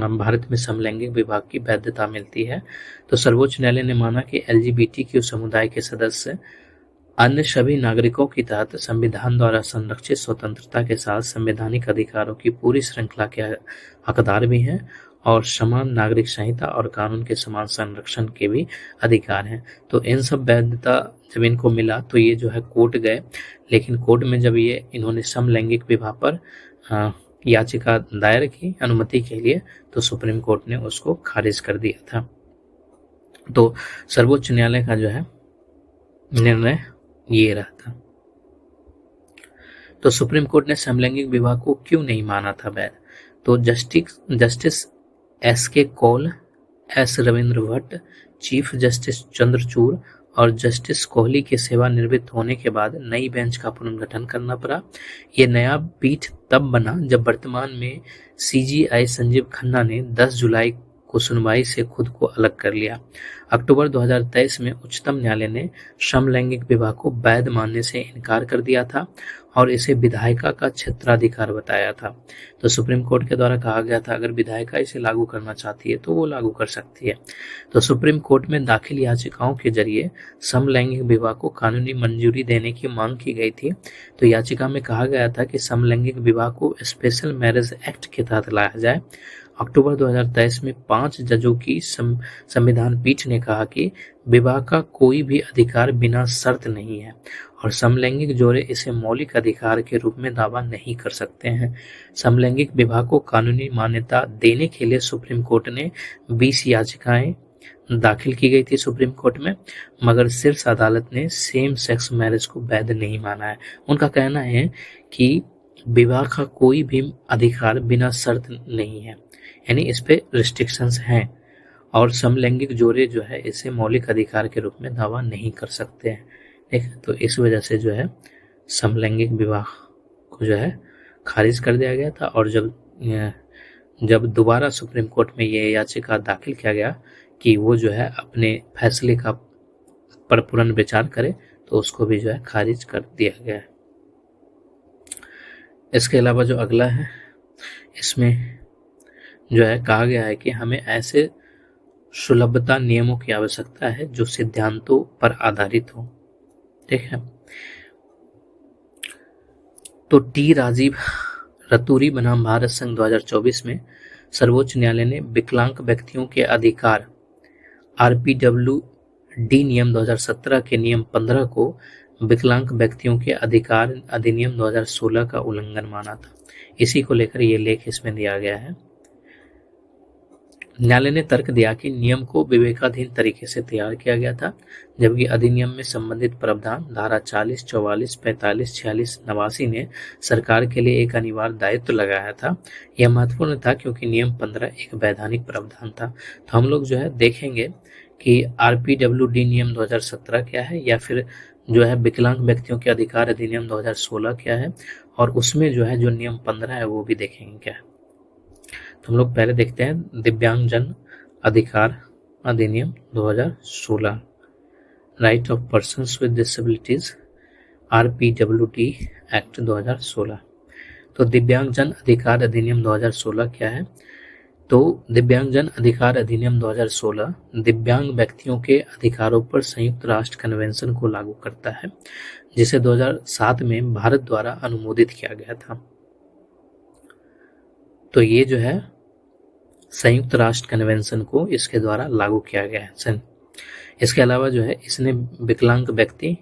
भारत में समलैंगिक विवाह की वैधता मिलती है। तो सर्वोच्च न्यायालय ने माना कि LGBTQ समुदाय के सदस्य अन्य सभी नागरिकों की तहत संविधान द्वारा संरक्षित स्वतंत्रता के साथ संवैधानिक अधिकारों की पूरी श्रृंखला के हकदार भी हैं और समान नागरिक संहिता और कानून के समान संरक्षण के भी अधिकार हैं। तो इन सब वैधता जब इनको मिला तो ये जो है कोर्ट गए, लेकिन कोर्ट में जब ये इन्होंने समलैंगिक विवाह पर याचिका दायर की अनुमति के लिए, तो सुप्रीम कोर्ट ने उसको खारिज कर दिया था। तो सर्वोच्च न्यायालय का जो है निर्णय ये रहा था। तो सुप्रीम कोर्ट ने समलैंगिक विवाह को क्यों नहीं माना था वैध? तो justice SK Kaul, S Ravindra Bhat, chief justice Chandrachud और जस्टिस कोहली के सेवानिवृत्त होने के बाद नई बेंच का पुनर्गठन करना पड़ा। ये नया पीठ तब बना जब वर्तमान में CJI संजीव खन्ना ने 10 जुलाई को सुनवाई से खुद को अलग कर लिया। अक्टूबर 2023 में उच्चतम न्यायालय ने समलैंगिक विवाह को वैध मानने से इनकार कर दिया था और इसे विधायिका का क्षेत्राधिकार बताया था। तो सुप्रीम कोर्ट के द्वारा कहा गया था अगर विधायिका इसे लागू करना चाहती है तो वो लागू कर सकती है। तो सुप्रीम कोर्ट में दाखिल याचिकाओं के जरिए समलैंगिक विवाह को कानूनी मंजूरी देने की मांग की गई थी। तो याचिका में कहा गया था कि समलैंगिक विवाह को स्पेशल मैरिज एक्ट के तहत लाया जाए। अक्टूबर 2023 में 5 जजों की संविधान पीठ ने कहा कि विवाह का कोई भी अधिकार बिना शर्त नहीं है और समलैंगिक जोड़े इसे मौलिक अधिकार के रूप में दावा नहीं कर सकते हैं। समलैंगिक विवाह को कानूनी मान्यता देने के लिए सुप्रीम कोर्ट ने 20 याचिकाएं दाखिल की गई थी सुप्रीम कोर्ट में, मगर शीर्ष अदालत ने सेम सेक्स मैरिज को वैध नहीं माना है। उनका कहना है कि विवाह का कोई भी अधिकार बिना शर्त नहीं है, यानी इस पे रिस्ट्रिक्शंस हैं और समलैंगिक जोड़े जो है इसे मौलिक अधिकार के रूप में दावा नहीं कर सकते हैं। ठीक है, तो इस वजह से जो है समलैंगिक विवाह को जो है खारिज कर दिया गया था। और जब दोबारा सुप्रीम कोर्ट में ये याचिका दाखिल किया गया कि वो जो है अपने फैसले का पर पुनर्विचार करे, तो उसको भी जो है खारिज कर दिया गया है। इसके अलावा जो अगला है, इसमें जो है कहा गया है कि हमें ऐसे सुलभता नियमों की आवश्यकता है जो सिद्धांतों पर आधारित हो। ठीक है, तो T राजीव रतूरी बनाम भारत संघ 2024 में सर्वोच्च न्यायालय ने विकलांग व्यक्तियों के अधिकार RPWD नियम 2017 के नियम 15 को विकलांग व्यक्तियों के अधिकार अधिनियम 2016 का उल्लंघन माना था। इसी को लेकर ये लेख इसमें दिया गया है। न्यायालय ने तर्क दिया कि नियम को विवेकाधीन तरीके से तैयार किया गया था, जबकि अधिनियम में संबंधित प्रावधान धारा 40, 44, 45, 46, 89 ने सरकार के लिए एक अनिवार्य दायित्व लगाया था। यह महत्वपूर्ण था क्योंकि नियम 15 एक वैधानिक प्रावधान था। तो हम लोग जो है देखेंगे कि RPWD नियम 2017 क्या है, या फिर जो है विकलांग व्यक्तियों के अधिकार अधिनियम 2016 क्या है, और उसमें जो है जो नियम 15 है वो भी देखेंगे क्या है। तो हम लोग पहले देखते हैं दिव्यांगजन अधिकार अधिनियम 2016, right of persons with disabilities, RPWD act 2016। तो दिव्यांगजन अधिकार अधिनियम 2016 क्या है? तो दिव्यांगजन अधिकार अधिनियम 2016 दिव्यांग व्यक्तियों के अधिकारों पर संयुक्त राष्ट्र कन्वेंशन को लागू करता है, जिसे 2007 में भारत द्वारा अनुमोदित किया गया था। तो ये जो है संयुक्त राष्ट्र कन्वेंशन को इसके द्वारा लागू किया गया है। इसके अलावा जो है इसने विकलांग व्यक्ति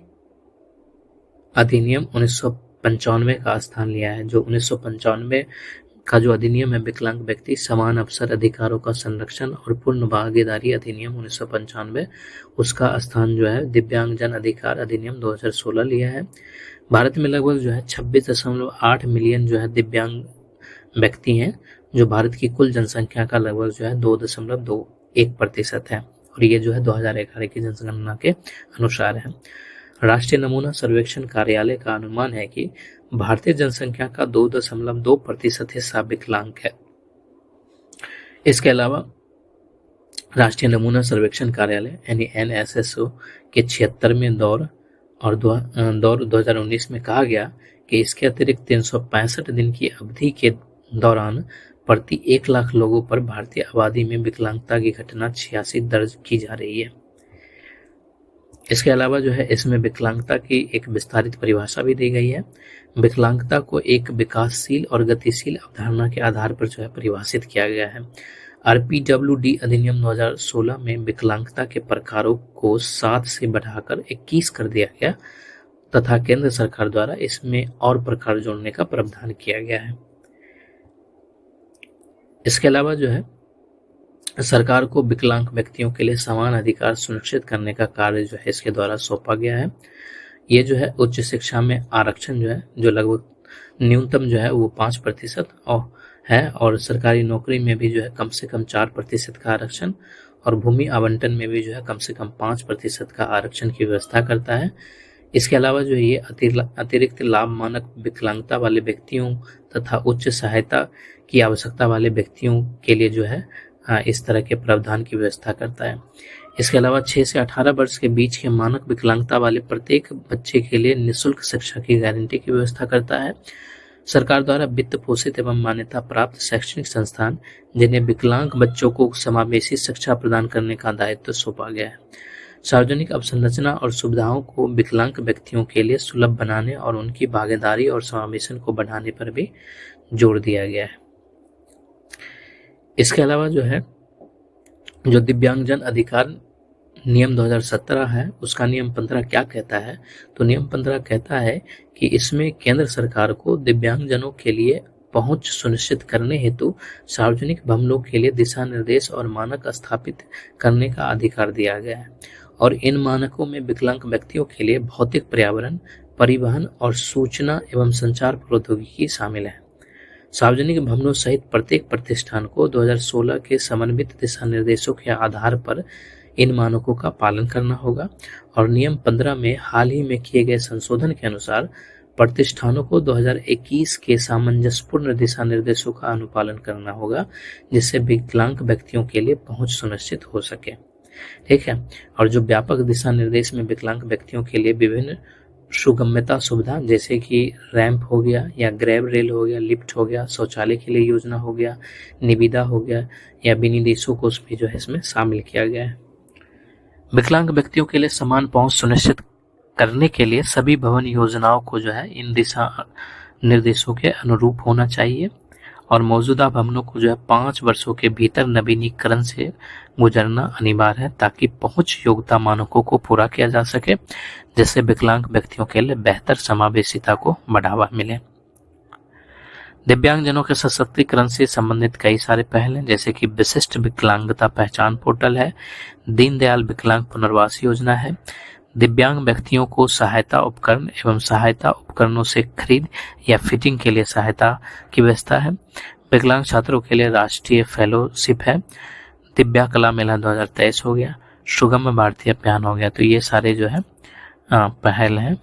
अधिनियम 1995 का स्थान लिया है। जो 1995 का जो अधिनियम है विकलांग व्यक्ति समान अवसर अधिकारों का संरक्षण और पूर्ण भागीदारी अधिनियम 1995, उसका स्थान जो है दिव्यांगजन अधिकार अधिनियम 2016 लिया है। भारत में लगभग जो है 26.8 मिलियन जो है दिव्यांग व्यक्ति हैं, जो भारत की कुल जनसंख्या का लगभग जो है 2.21% है, और ये जो है 2011 की जनगणना के अनुसार है। राष्ट्रीय नमूना सर्वेक्षण कार्यालय का अनुमान है कि भारतीय जनसंख्या का 2.2% हिस्सा विकलांग है। इसके अलावा राष्ट्रीय नमूना सर्वेक्षण कार्यालय यानी NSSO के 76वें दौर 2019 में कहा गया कि इसके अतिरिक्त 365 दिन की अवधि के दौरान प्रति 1 लाख लोगों पर भारतीय आबादी में विकलांगता की घटना 86 दर्ज की जा रही है। इसके अलावा जो है इसमें विकलांगता की एक विस्तारित परिभाषा भी दी गई है। विकलांगता को एक विकासशील और गतिशील अवधारणा के आधार पर जो है परिभाषित किया गया है। RPWD अधिनियम 2016 में विकलांगता के प्रकारों को 7 से बढ़ाकर 21 कर दिया गया तथा केंद्र सरकार द्वारा इसमें और प्रकार जोड़ने का प्रावधान किया गया है। इसके अलावा जो है सरकार को विकलांग व्यक्तियों के लिए समान अधिकार सुनिश्चित करने का कार्य जो है इसके द्वारा सौंपा गया है। ये जो है उच्च शिक्षा में आरक्षण जो है जो लगभग न्यूनतम जो है वो 5% है, और सरकारी नौकरी में भी जो है कम से कम 4% का आरक्षण, और भूमि आवंटन में भी जो है कम से कम 5% का आरक्षण की व्यवस्था करता है। इसके अलावा जो है ये अतिरिक्त लाभ मानक विकलांगता वाले व्यक्तियों तथा उच्च सहायता की आवश्यकता वाले व्यक्तियों के लिए जो है इस तरह के प्रावधान की व्यवस्था करता है। इसके अलावा 6 से 18 वर्ष के बीच के मानक विकलांगता वाले प्रत्येक बच्चे के लिए निःशुल्क शिक्षा की गारंटी की व्यवस्था करता है। सरकार द्वारा वित्त पोषित एवं मान्यता प्राप्त शैक्षणिक संस्थान जिन्हें विकलांग बच्चों को समावेशी शिक्षा प्रदान करने का दायित्व सौंपा गया है। सार्वजनिक अवसंरचना और सुविधाओं को विकलांग व्यक्तियों के लिए सुलभ बनाने और उनकी भागीदारी और समावेशन को बढ़ाने पर भी जोर दिया गया है। इसके अलावा जो है जो दिव्यांगजन अधिकार नियम 2017 है उसका नियम 15 क्या कहता है? तो नियम 15 कहता है कि इसमें केंद्र सरकार को दिव्यांगजनों के लिए पहुंच सुनिश्चित करने हेतु सार्वजनिक भवनों के लिए दिशा निर्देश और मानक स्थापित करने का अधिकार दिया गया है, और इन मानकों में विकलांग व्यक्तियों के लिए भौतिक पर्यावरण, परिवहन और सूचना एवं संचार प्रौद्योगिकी शामिल है। सार्वजनिक भवनों सहित प्रत्येक प्रतिष्ठान को 2016 के समन्वित दिशा निर्देशों के आधार पर इन मानकों का पालन करना होगा, और नियम 15 में हाल ही में किए गए संशोधन के अनुसार प्रतिष्ठानों को 2021 के सामंजस्यपूर्ण दिशा निर्देशों का अनुपालन करना होगा, जिससे विकलांग व्यक्तियों के लिए पहुंच सुनिश्चित हो सके। ठीक है, और जो व्यापक दिशा निर्देश में विकलांग व्यक्तियों के लिए विभिन्न सुगम्यता सुविधा जैसे कि रैंप हो गया या ग्रैब रेल हो गया, लिफ्ट हो गया, शौचालय के लिए योजना हो गया, निविदा हो गया या विनिर्देशों को भी जो है इसमें शामिल किया गया है। विकलांग व्यक्तियों के लिए समान पहुंच सुनिश्चित करने के लिए सभी भवन योजनाओं को जो है इन दिशा निर्देशों के अनुरूप होना चाहिए, और मौजूदा भवनों को जो है 5 वर्षों के भीतर नवीनीकरण से गुजरना अनिवार्य है ताकि पहुंच योग्यता मानकों को पूरा किया जा सके, जिससे विकलांग व्यक्तियों के लिए बेहतर समावेशिता को बढ़ावा मिले। दिव्यांगजनों के सशक्तिकरण से संबंधित कई सारे पहल हैं, जैसे कि विशिष्ट विकलांगता पहचान पोर्टल है, दीनदयाल विकलांग पुनर्वास योजना है, दिव्यांग व्यक्तियों को सहायता उपकरण एवं सहायता उपकरणों से खरीद या फिटिंग के लिए सहायता की व्यवस्था है, विकलांग छात्रों के लिए राष्ट्रीय फेलोशिप है, दिव्या कला मेला 2023 हो गया, सुगम भारतीय अभियान हो गया। तो ये सारे जो है पहल हैं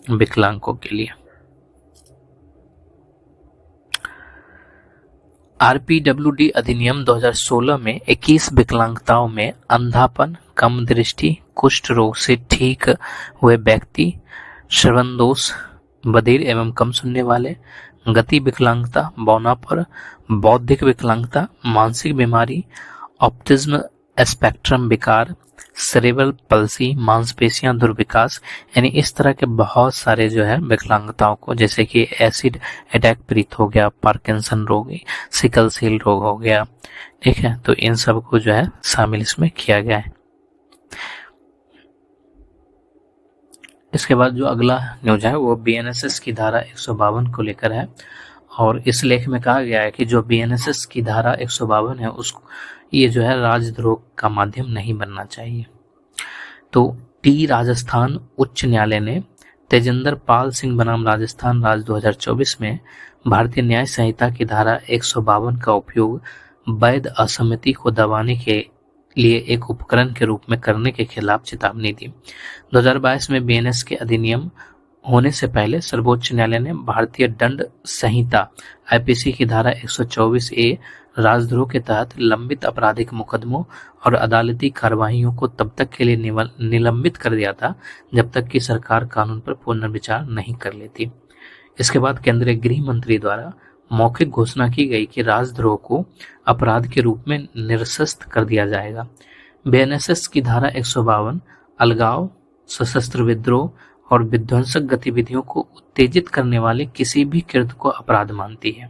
विकलांगों के लिए। आरपीडब्ल्यूडी अधिनियम 2016 में 21 विकलांगताओं में अंधापन, कम दृष्टि, कुष्ठ रोग से ठीक हुए व्यक्ति, श्रवण दोष, बधिर एवं कम सुनने वाले, गति विकलांगता, बौनापन, बौद्धिक विकलांगता, मानसिक बीमारी, ऑटिज्म स्पेक्ट्रम विकार, सेरेब्रल पल्सी, मांसपेशियां दुर्विकास, यानी इस तरह के बहुत सारे जो है विकलांगताओं को, जैसे कि एसिड अटैक पीड़ित हो गया, पार्किंसन रोग, सिकल सेल रोग हो गया, ठीक है, तो इन सब को जो है शामिल इसमें किया गया है। इसके बाद जो अगला न्यूज है वो बीएनएसएस की धारा 152 को लेकर है, और इस लेख में कहा गया है कि जो बीएनएसएस की धारा 152 है उसको ये जो है राजद्रोह का माध्यम नहीं बनना चाहिए। तो राजस्थान उच्च न्यायालय ने तेजेंद्र पाल सिंह बनाम राजस्थान राज्य 2024 में भारतीय न्याय संहिता की धारा 152 का उपयोग वैध असहमति को दबाने के लिए एक उपकरण के रूप में करने के खिलाफ चेतावनी दी। 2022 में बीएनएस के अधिनियम होने से पहले सर्वोच्च न्यायालय ने भारतीय दंड संहिता आईपीसी की धारा 124A राजद्रोह के तहत लंबित आपराधिक मुकदमों और अदालती कार्रवाइयों को तब तक के लिए निलंबित कर दिया था जब तक कि सरकार कानून पर पुनर्विचार नहीं कर लेती। इसके बाद केंद्रीय गृह मंत्री द्वारा मौखिक घोषणा की गई कि राजद्रोह को अपराध के रूप में निरस्त कर दिया जाएगा। बीएनएसएस की धारा 152 अलगाव, सशस्त्र विद्रोह और विध्वंसक गतिविधियों को उत्तेजित करने वाले किसी भी कृत्य को अपराध मानती है।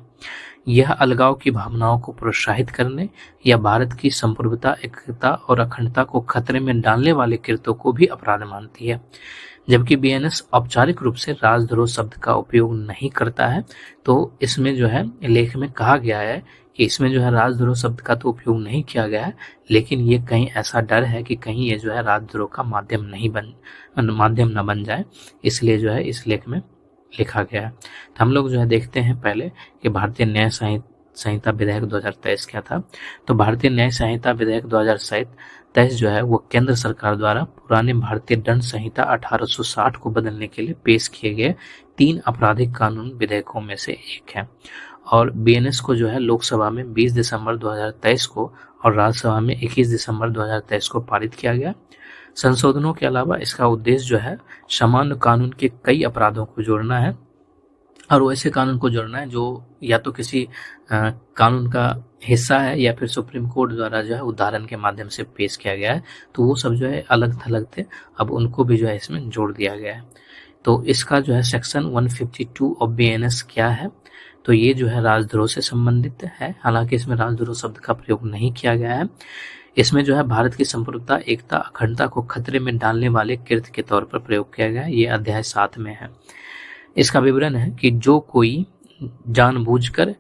यह अलगाव की भावनाओं को प्रोत्साहित करने या भारत की संप्रभुता, एकता और अखंडता को खतरे में डालने वाले कृत्यों को भी अपराध मानती है। जबकि बीएनएस औपचारिक रूप से राजद्रोह शब्द का उपयोग नहीं करता है, तो इसमें जो है लेख में कहा गया है कि इसमें जो है राजद्रोह शब्द का तो उपयोग नहीं किया गया है, लेकिन ये कहीं ऐसा डर है कि कहीं ये जो है राजद्रोह का माध्यम न बन जाए, इसलिए जो है इस लेख में लिखा गया है। तो हम लोग जो है देखते हैं पहले कि भारतीय न्याय संहिता विधेयक 2023 क्या था। तो भारतीय न्याय संहिता विधेयक 2023 जो है वो केंद्र सरकार द्वारा पुराने भारतीय दंड संहिता 1860 को बदलने के लिए पेश किए गए 3 आपराधिक कानून विधेयकों में से एक है, और बीएनएस को जो है लोकसभा में 20 दिसंबर 2023 को और राज्यसभा में 21 दिसंबर 2023 को पारित किया गया। संशोधनों के अलावा इसका उद्देश्य जो है सामान्य कानून के कई अपराधों को जोड़ना है, और वैसे कानून को जोड़ना है जो या तो किसी कानून का हिस्सा है या फिर सुप्रीम कोर्ट द्वारा जो है उदाहरण के माध्यम से पेश किया गया है, तो वो सब जो है अलग थलग थे, अब उनको भी जो है इसमें जोड़ दिया गया है। तो इसका जो है सेक्शन 152 ऑफ बीएनएस क्या है, तो ये जो है राजद्रोह से संबंधित है। हालांकि इसमें राजद्रोह शब्द का प्रयोग नहीं किया गया है। इसमें जो है भारत की संप्रभुता, एकता, अखंडता को खतरे में डालने वाले कृत्य के तौर पर प्रयोग किया गया है। ये अध्याय 7 में है। इसका विवरण है कि जो कोई जानबूझकर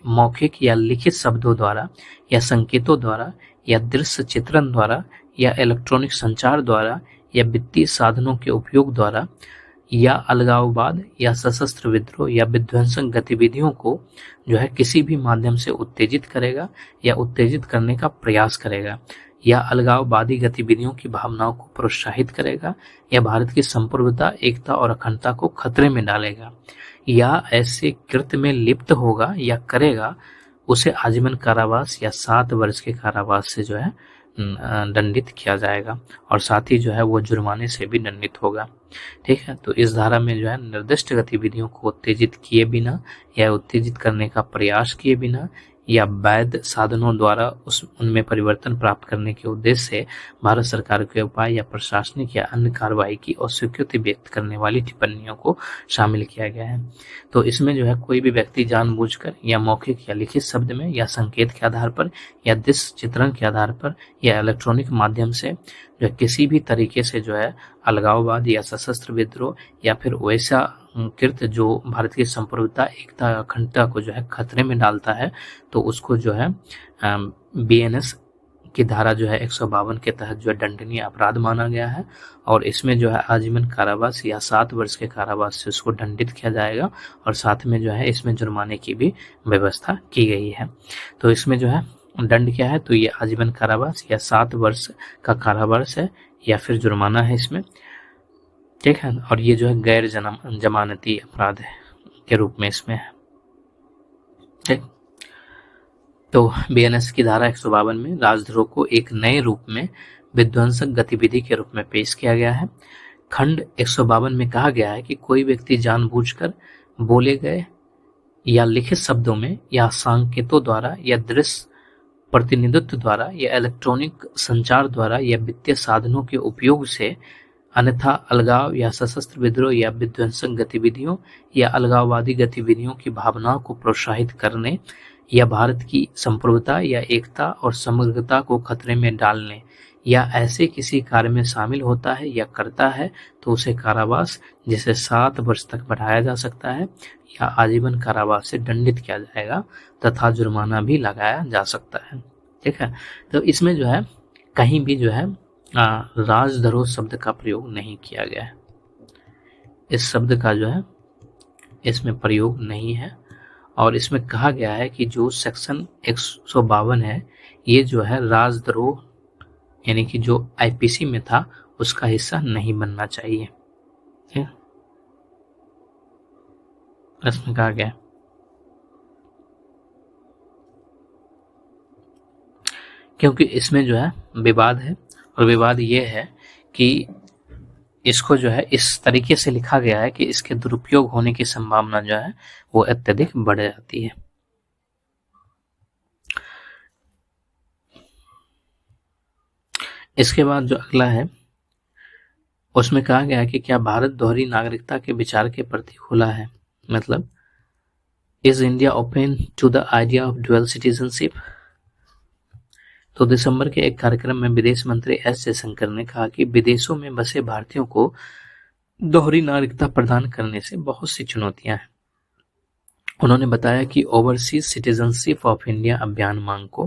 मौखिक या लिखित शब्दों द्वारा या संकेतों द्वारा या दृश्य चित्रण द्वारा या इलेक्ट्रॉनिक संचार द्वारा या वित्तीय साधनों के उपयोग द्वारा या अलगाववाद या सशस्त्र विद्रोह या विध्वंसक गतिविधियों को जो है किसी भी माध्यम से उत्तेजित करेगा या उत्तेजित करने का प्रयास करेगा या अलगाववादी गतिविधियों की भावनाओं को प्रोत्साहित करेगा या भारत की संप्रभुता, एकता और अखंडता को खतरे में डालेगा या ऐसे कृत्य में लिप्त होगा या करेगा, उसे आजीवन कारावास या 7 वर्ष के कारावास से जो है दंडित किया जाएगा, और साथ ही जो है वो जुर्माने से भी दंडित होगा। ठीक है, तो इस धारा में जो है निर्दिष्ट गतिविधियों को उत्तेजित किए बिना या उत्तेजित करने का प्रयास किए बिना या वैध साधनों द्वारा उनमें परिवर्तन प्राप्त करने के उद्देश्य से भारत सरकार के उपाय या प्रशासनिक या अन्य कार्रवाई की अस्वीकृति व्यक्त करने वाली टिप्पणियों को शामिल किया गया है। तो इसमें जो है कोई भी व्यक्ति जानबूझकर या मौखिक या लिखित शब्द में या संकेत के आधार पर या दृश्य चित्रण के आधार पर या इलेक्ट्रॉनिक माध्यम से जो है किसी भी तरीके से जो है अलगाववाद या सशस्त्र विद्रोह या फिर वैसा कृत्य जो भारत की संप्रभुता, एकता, अखंडता को जो है खतरे में डालता है, तो उसको जो है BNS की धारा जो है 152 के तहत जो है दंडनीय अपराध माना गया है और इसमें जो है आजीवन कारावास या 7 वर्ष के कारावास से उसको दंडित किया जाएगा और साथ में जो है इसमें जुर्माने की भी व्यवस्था की गई है। तो इसमें जो है दंड क्या है, तो ये आजीवन कारावास या 7 वर्ष का कारावास है या फिर जुर्माना है इसमें, ठीक है। और ये जो है गैर जमानती अपराध है के रूप में इसमें है, ठीक। तो BNS की धारा 152 में राजद्रोह को एक नए रूप में विध्वंसक गतिविधि के रूप में पेश किया गया है। खंड 152 में कहा गया है कि कोई व्यक्ति जानबूझकर बोले गए या लिखित शब्दों में या संकेतों द्वारा या दृश्य प्रतिनिधित्व द्वारा या इलेक्ट्रॉनिक संचार द्वारा या वित्तीय साधनों के उपयोग से अन्यथा अलगाव या सशस्त्र विद्रोह या विध्वंसक गतिविधियों या अलगाववादी गतिविधियों की भावनाओं को प्रोत्साहित करने या भारत की संप्रभुता या एकता और समग्रता को खतरे में डालने या ऐसे किसी कार्य में शामिल होता है या करता है तो उसे कारावास जिसे 7 वर्ष तक बढ़ाया जा सकता है या आजीवन कारावास से दंडित किया जाएगा तथा जुर्माना भी लगाया जा सकता है, ठीक है। तो इसमें जो है कहीं भी जो है राजद्रोह शब्द का प्रयोग नहीं किया गया है, इस शब्द का जो है इसमें प्रयोग नहीं है और इसमें कहा गया है कि जो सेक्शन 152 है ये जो है राजद्रोह यानी कि जो IPC में था उसका हिस्सा नहीं बनना चाहिए, ठीक है। इसमें कहा गया क्योंकि इसमें जो है विवाद है और विवाद ये है कि इसको जो है इस तरीके से लिखा गया है कि इसके दुरुपयोग होने की संभावना जो है वो अत्यधिक बढ़ जाती है। इसके बाद जो अगला है उसमें कहा गया है कि क्या भारत दोहरी नागरिकता के विचार के प्रति खुला है, मतलब is India open to the idea of dual citizenship. तो दिसंबर के एक कार्यक्रम में विदेश मंत्री एस जयशंकर ने कहा कि विदेशों में बसे भारतीयों को दोहरी नागरिकता प्रदान करने से बहुत सी चुनौतियां हैं। उन्होंने बताया कि ओवरसीज सिटीजनशिप ऑफ इंडिया अभियान मांग को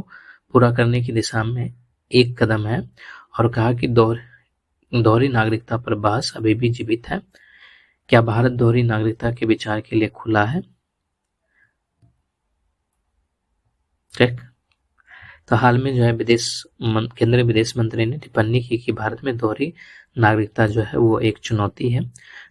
पूरा करने की दिशा में एक कदम है और कहा कि दोहरी नागरिकता पर बहस अभी भी जीवित है। क्या भारत दोहरी नागरिकता के विचार के लिए खुला है, ठीक। तो हाल में जो है केंद्रीय विदेश मंत्री ने टिप्पणी की कि भारत में दोहरी नागरिकता जो है वो एक चुनौती है।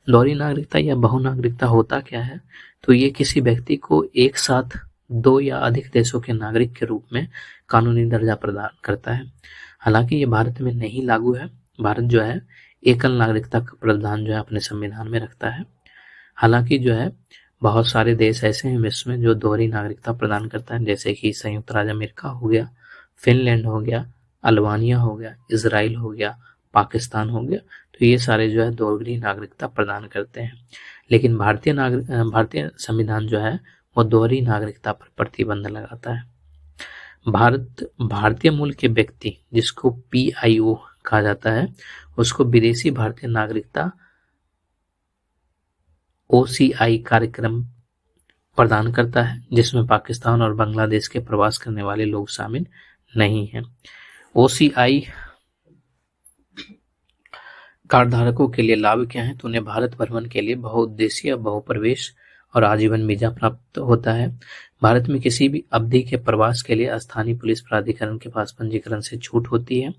दोहरी नागरिकता या बहुनागरिकता होता क्या है, तो ये किसी व्यक्ति को एक साथ 2 या अधिक देशों के नागरिक के रूप में कानूनी दर्जा प्रदान करता है। हालांकि ये भारत में नहीं लागू है। भारत जो है एकल नागरिकता का प्रावधान जो है अपने संविधान में रखता है। हालांकि जो है बहुत सारे देश ऐसे हैं विश्व में जो दोहरी नागरिकता प्रदान करता है, जैसे कि संयुक्त राज्य अमेरिका हो गया, फिनलैंड हो गया, अल्बानिया हो गया, इजराइल हो गया, पाकिस्तान हो गया। तो ये सारे जो है दोहरी नागरिकता प्रदान करते हैं। लेकिन भारतीय संविधान जो है वो दोहरी नागरिकता पर प्रतिबंध लगाता है। भारतीय मूल के व्यक्ति जिसको PIO कहा जाता है उसको विदेशी भारतीय नागरिकता OCI कार्यक्रम प्रदान करता है, जिसमें पाकिस्तान और बांग्लादेश के प्रवास करने वाले लोग शामिल नहीं हैं। OCI कार्ड धारकों के लिए लाभ क्या है, तो उन्हें भारत भ्रमण के लिए बहुउद्देशीय बहुप्रवेश और आजीवन वीजा प्राप्त होता है। भारत में किसी भी अवधि के प्रवास के लिए स्थानीय पुलिस प्राधिकरण के पास पंजीकरण से छूट होती है।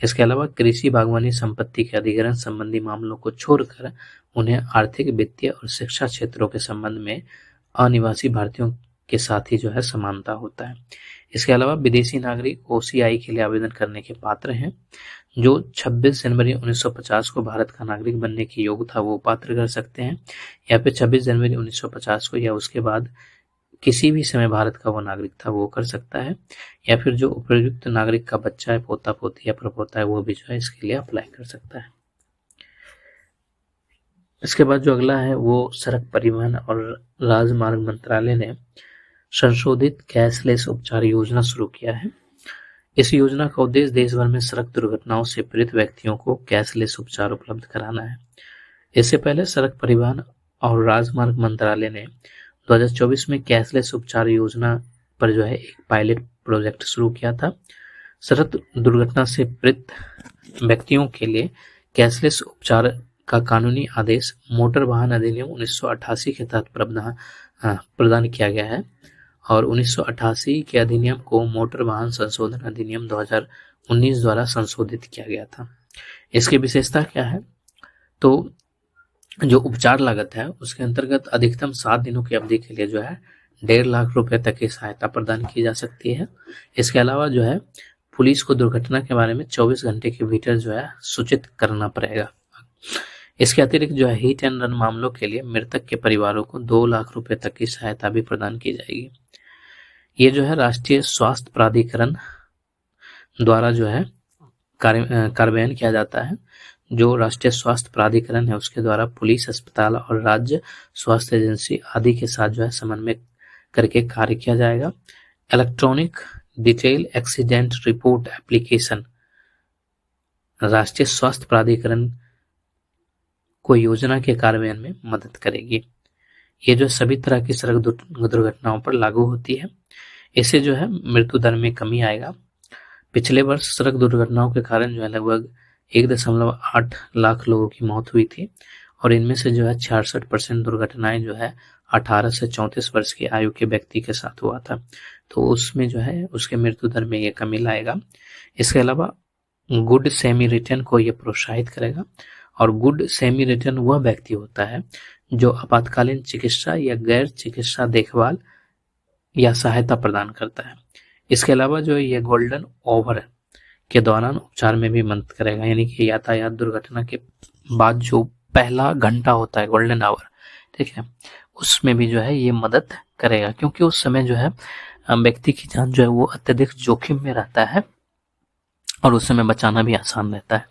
इसके अलावा कृषि, बागवानी, संपत्ति के अधिग्रहण संबंधी मामलों को छोड़कर उन्हें आर्थिक, वित्तीय और शिक्षा क्षेत्रों के संबंध में अनिवासी भारतीयों के साथ ही जो है समानता होता है। इसके अलावा विदेशी नागरिक OCI के लिए आवेदन करने के पात्र हैं। जो 26 जनवरी 1950 को भारत का नागरिक बनने की योग्य था वो पात्र कर सकते हैं, या फिर 26 जनवरी 1950 को या उसके बाद किसी भी समय भारत का वो नागरिक था वो कर सकता है, या फिर जो उपयुक्त नागरिक का बच्चा है, पोता पोती या प्रपोता है, वो भी जो है इसके लिए अप्लाई कर सकता है। इसके बाद जो अगला है वो सड़क परिवहन और राजमार्ग मंत्रालय ने संशोधित कैशलेस उपचार योजना शुरू किया है। इस योजना का उद्देश्य देश भर में सड़क दुर्घटनाओं से पीड़ित व्यक्तियों को कैशलेस उपचार उपलब्ध कराना है। इससे पहले सड़क परिवहन और राजमार्ग मंत्रालय ने 2024 में कैशलेस उपचार योजना पर जो है एक पायलट प्रोजेक्ट शुरू किया था। सड़क दुर्घटना से पीड़ित व्यक्तियों के लिए कैशलेस उपचार का कानूनी आदेश मोटर वाहन अधिनियम 1988 के तहत प्रदान किया गया है और 1988 के अधिनियम को मोटर वाहन संशोधन अधिनियम 2019 द्वारा संशोधित किया गया था। इसकी विशेषता क्या है? तो जो उपचार लागत है उसके अंतर्गत अधिकतम 7 दिनों की अवधि के लिए जो है 1.5 लाख रुपए तक की सहायता प्रदान की जा सकती है। इसके अलावा जो है पुलिस को दुर्घटना के बारे में 24 घंटे के भीतर जो है सूचित करना पड़ेगा। इसके अतिरिक्त जो है हिट एंड रन मामलों के लिए मृतक के परिवारों को 2 लाख रुपए तक की सहायता भी प्रदान की जाएगी। ये जो है राष्ट्रीय स्वास्थ्य प्राधिकरण द्वारा जो है कार्यान्वयन किया जाता है। जो राष्ट्रीय स्वास्थ्य प्राधिकरण है उसके द्वारा पुलिस, अस्पताल और राज्य स्वास्थ्य एजेंसी आदि के साथ जो है समन्वय करके कार्य किया जाएगा। Electronic detail accident report application राष्ट्रीय स्वास्थ्य प्राधिकरण को योजना के कार्यान्वयन में मदद करेगी। ये जो सभी तरह की सड़क दुर्घटनाओं पर लागू होती है। इससे जो है मृत्यु दर में कमी आएगा। पिछले वर्ष सड़क दुर्घटनाओं के कारण जो है लगभग 1.8 लाख लोगों की मौत हुई थी और इनमें से जो है 66% दुर्घटनाएं जो है 18 से 34 वर्ष की आयु के व्यक्ति के साथ हुआ था। तो उसमें जो है उसके मृत्यु दर में ये कमी लाएगा। इसके अलावा गुड सेमी रिटर्न को ये प्रोत्साहित करेगा और गुड सेमी रिटर्न वह व्यक्ति होता है जो आपातकालीन चिकित्सा या गैर चिकित्सा देखभाल या सहायता प्रदान करता है। इसके अलावा जो ये गोल्डन ओवर के दौरान उपचार में भी मदद करेगा, यानी कि यातायात दुर्घटना के बाद जो पहला घंटा होता है गोल्डन आवर, ठीक है, उसमें भी जो है ये मदद करेगा क्योंकि उस समय जो है व्यक्ति की जान जो है वो अत्यधिक जोखिम में रहता है और उस समय बचाना भी आसान रहता है।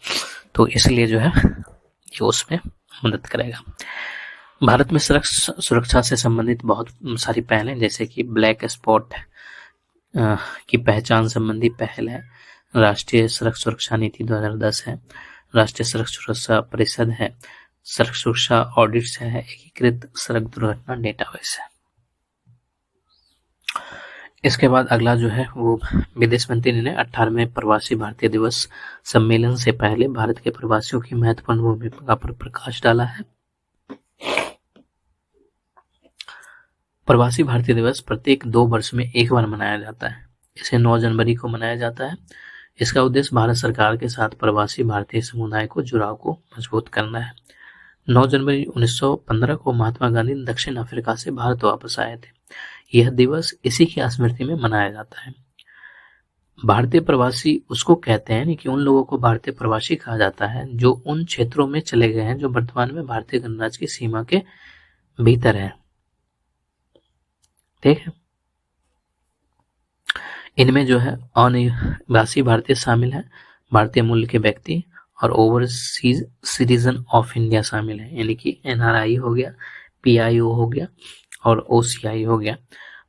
तो इसलिए जो है ये उसमें मदद करेगा। भारत में सड़क सुरक्षा से संबंधित बहुत सारी पहलें जैसे कि ब्लैक स्पॉट की पहचान संबंधी पहल है, राष्ट्रीय सड़क सुरक्षा नीति 2010 है, राष्ट्रीय सड़क सुरक्षा परिषद है, सड़क सुरक्षा ऑडिट्स है, एकीकृत सड़क दुर्घटना डेटाबेस है। इसके बाद अगला जो है वो विदेश मंत्री ने 18वें प्रवासी भारतीय दिवस सम्मेलन से पहले भारत के प्रवासियों की महत्वपूर्ण भूमिका पर प्रकाश डाला है। प्रवासी भारतीय दिवस प्रत्येक 2 वर्ष में एक बार मनाया जाता है। इसे 9 जनवरी को मनाया जाता है। इसका उद्देश्य भारत सरकार के साथ प्रवासी भारतीय समुदाय को जुड़ाव को मजबूत करना है। 9 जनवरी 1915 को महात्मा गांधी दक्षिण अफ्रीका से भारत वापस आए थे। यह दिवस इसी की स्मृति में मनाया जाता है। भारतीय प्रवासी उसको कहते हैं कि उन लोगों को भारतीय प्रवासी कहा जाता है जो उन क्षेत्रों में चले गए हैं जो वर्तमान में भारतीय गणराज्य की सीमा के भीतर है। ठीक है, इनमें जो है अनिवासी भारतीय शामिल है, भारतीय मूल के व्यक्ति और ओवरसीज सिटीजन ऑफ इंडिया शामिल है, यानी कि एनआरआई हो गया, पीआईओ हो गया और ओसीआई हो गया।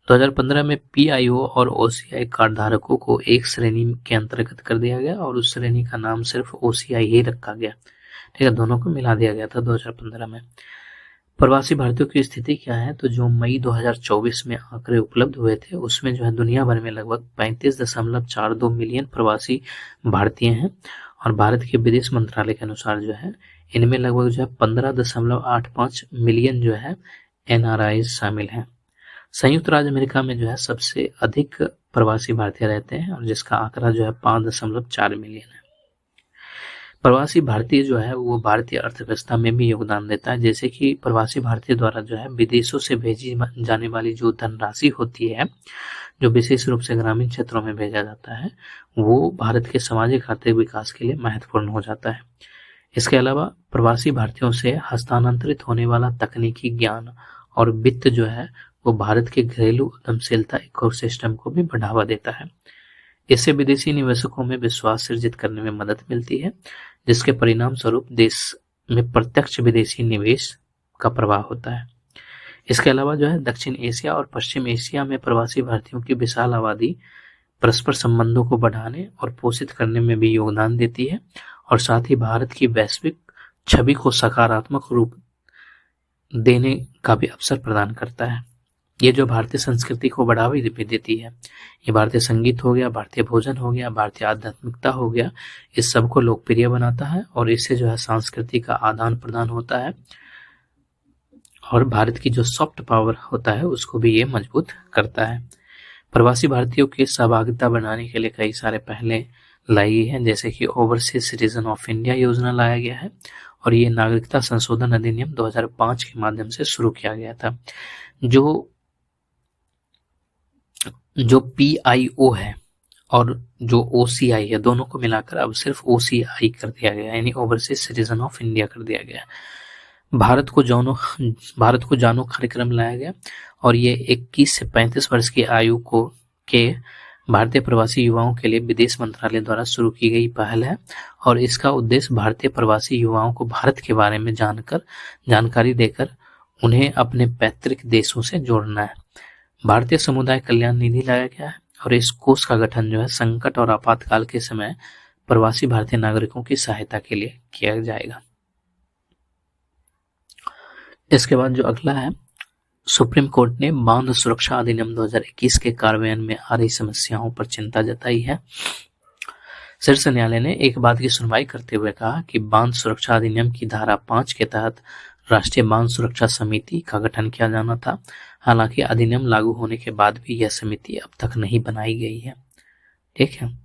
2015 में पीआईओ और ओसीआई कार्ड धारकों को एक श्रेणी के अंतर्गत कर दिया गया और उस श्रेणी का नाम सिर्फ ओसीआई ही रखा गया। ठीक है, दोनों को मिला दिया गया था 2015 में। प्रवासी भारतीयों की स्थिति क्या है? तो जो मई 2024 में आंकड़े उपलब्ध हुए थे उसमें जो है दुनिया भर में लगभग 35.42 मिलियन प्रवासी भारतीय हैं और भारत के विदेश मंत्रालय के अनुसार जो है इनमें लगभग जो है 15.85 मिलियन जो है एनआरआई शामिल हैं। संयुक्त राज्य अमेरिका में जो है सबसे अधिक प्रवासी भारतीय रहते हैं और जिसका आंकड़ा जो है 5.4 मिलियन है। प्रवासी भारतीय जो है वो भारतीय अर्थव्यवस्था में भी योगदान देता है, जैसे कि प्रवासी भारतीय द्वारा जो है विदेशों से भेजी जाने वाली जो धनराशि होती है जो विशेष रूप से ग्रामीण क्षेत्रों में भेजा जाता है वो भारत के सामाजिक आर्थिक विकास के लिए महत्वपूर्ण हो जाता है। इसके अलावा प्रवासी भारतीयों से हस्तांतरित होने वाला तकनीकी ज्ञान और वित्त जो है वो भारत के घरेलू उद्यमशीलता इकोसिस्टम को भी बढ़ावा देता है। इससे विदेशी निवेशकों में विश्वास सृजित करने में मदद मिलती है, जिसके परिणाम स्वरूप देश में प्रत्यक्ष विदेशी निवेश का प्रवाह होता है। इसके अलावा जो है दक्षिण एशिया और पश्चिम एशिया में प्रवासी भारतीयों की विशाल आबादी परस्पर संबंधों को बढ़ाने और पोषित करने में भी योगदान देती है और साथ ही भारत की वैश्विक छवि को सकारात्मक रूप देने का भी अवसर प्रदान करता है। ये जो भारतीय संस्कृति को बढ़ावा भी देती है, ये भारतीय संगीत हो गया, भारतीय भोजन हो गया, भारतीय आध्यात्मिकता हो गया, इस सब को लोकप्रिय बनाता है और इससे जो है संस्कृति का आदान प्रदान होता है और भारत की जो सॉफ्ट पावर होता है उसको भी ये मजबूत करता है। प्रवासी भारतीयों की सहभागिता बढ़ाने के लिए कई सारे पहले लाई गई हैं, जैसे कि ओवरसीज सिटीजन ऑफ इंडिया योजना लाया गया है और ये नागरिकता संशोधन अधिनियम 2005 के माध्यम से शुरू किया गया था। जो PIO है और जो OCI है, दोनों को मिलाकर अब सिर्फ OCI कर दिया गया, यानी ओवरसीज सिटीजन ऑफ इंडिया कर दिया गया। भारत को जानो कार्यक्रम लाया गया और ये 21 से 35 वर्ष की आयु के भारतीय प्रवासी युवाओं के लिए विदेश मंत्रालय द्वारा शुरू की गई पहल है और इसका उद्देश्य भारतीय प्रवासी युवाओं को भारत के बारे में जानकारी देकर उन्हें अपने पैतृक देशों से जोड़ना है। भारतीय समुदाय कल्याण निधि लाया गया है और इस कोष का गठन जो है संकट और आपातकाल के समय प्रवासी भारतीय नागरिकों की सहायता के लिए किया जाएगा। इसके बाद जो अगला है, सुप्रीम कोर्ट ने बांध सुरक्षा अधिनियम 2021 के कार्यान्वयन में आ रही समस्याओं पर चिंता जताई है। शीर्ष न्यायालय ने एक बात की सुनवाई करते हुए कहा कि बांध सुरक्षा अधिनियम की धारा 5 के तहत राष्ट्रीय बांध सुरक्षा समिति का गठन किया जाना था। हालांकि अधिनियम लागू होने के बाद भी यह समिति अब तक नहीं बनाई गई है। ठीक है,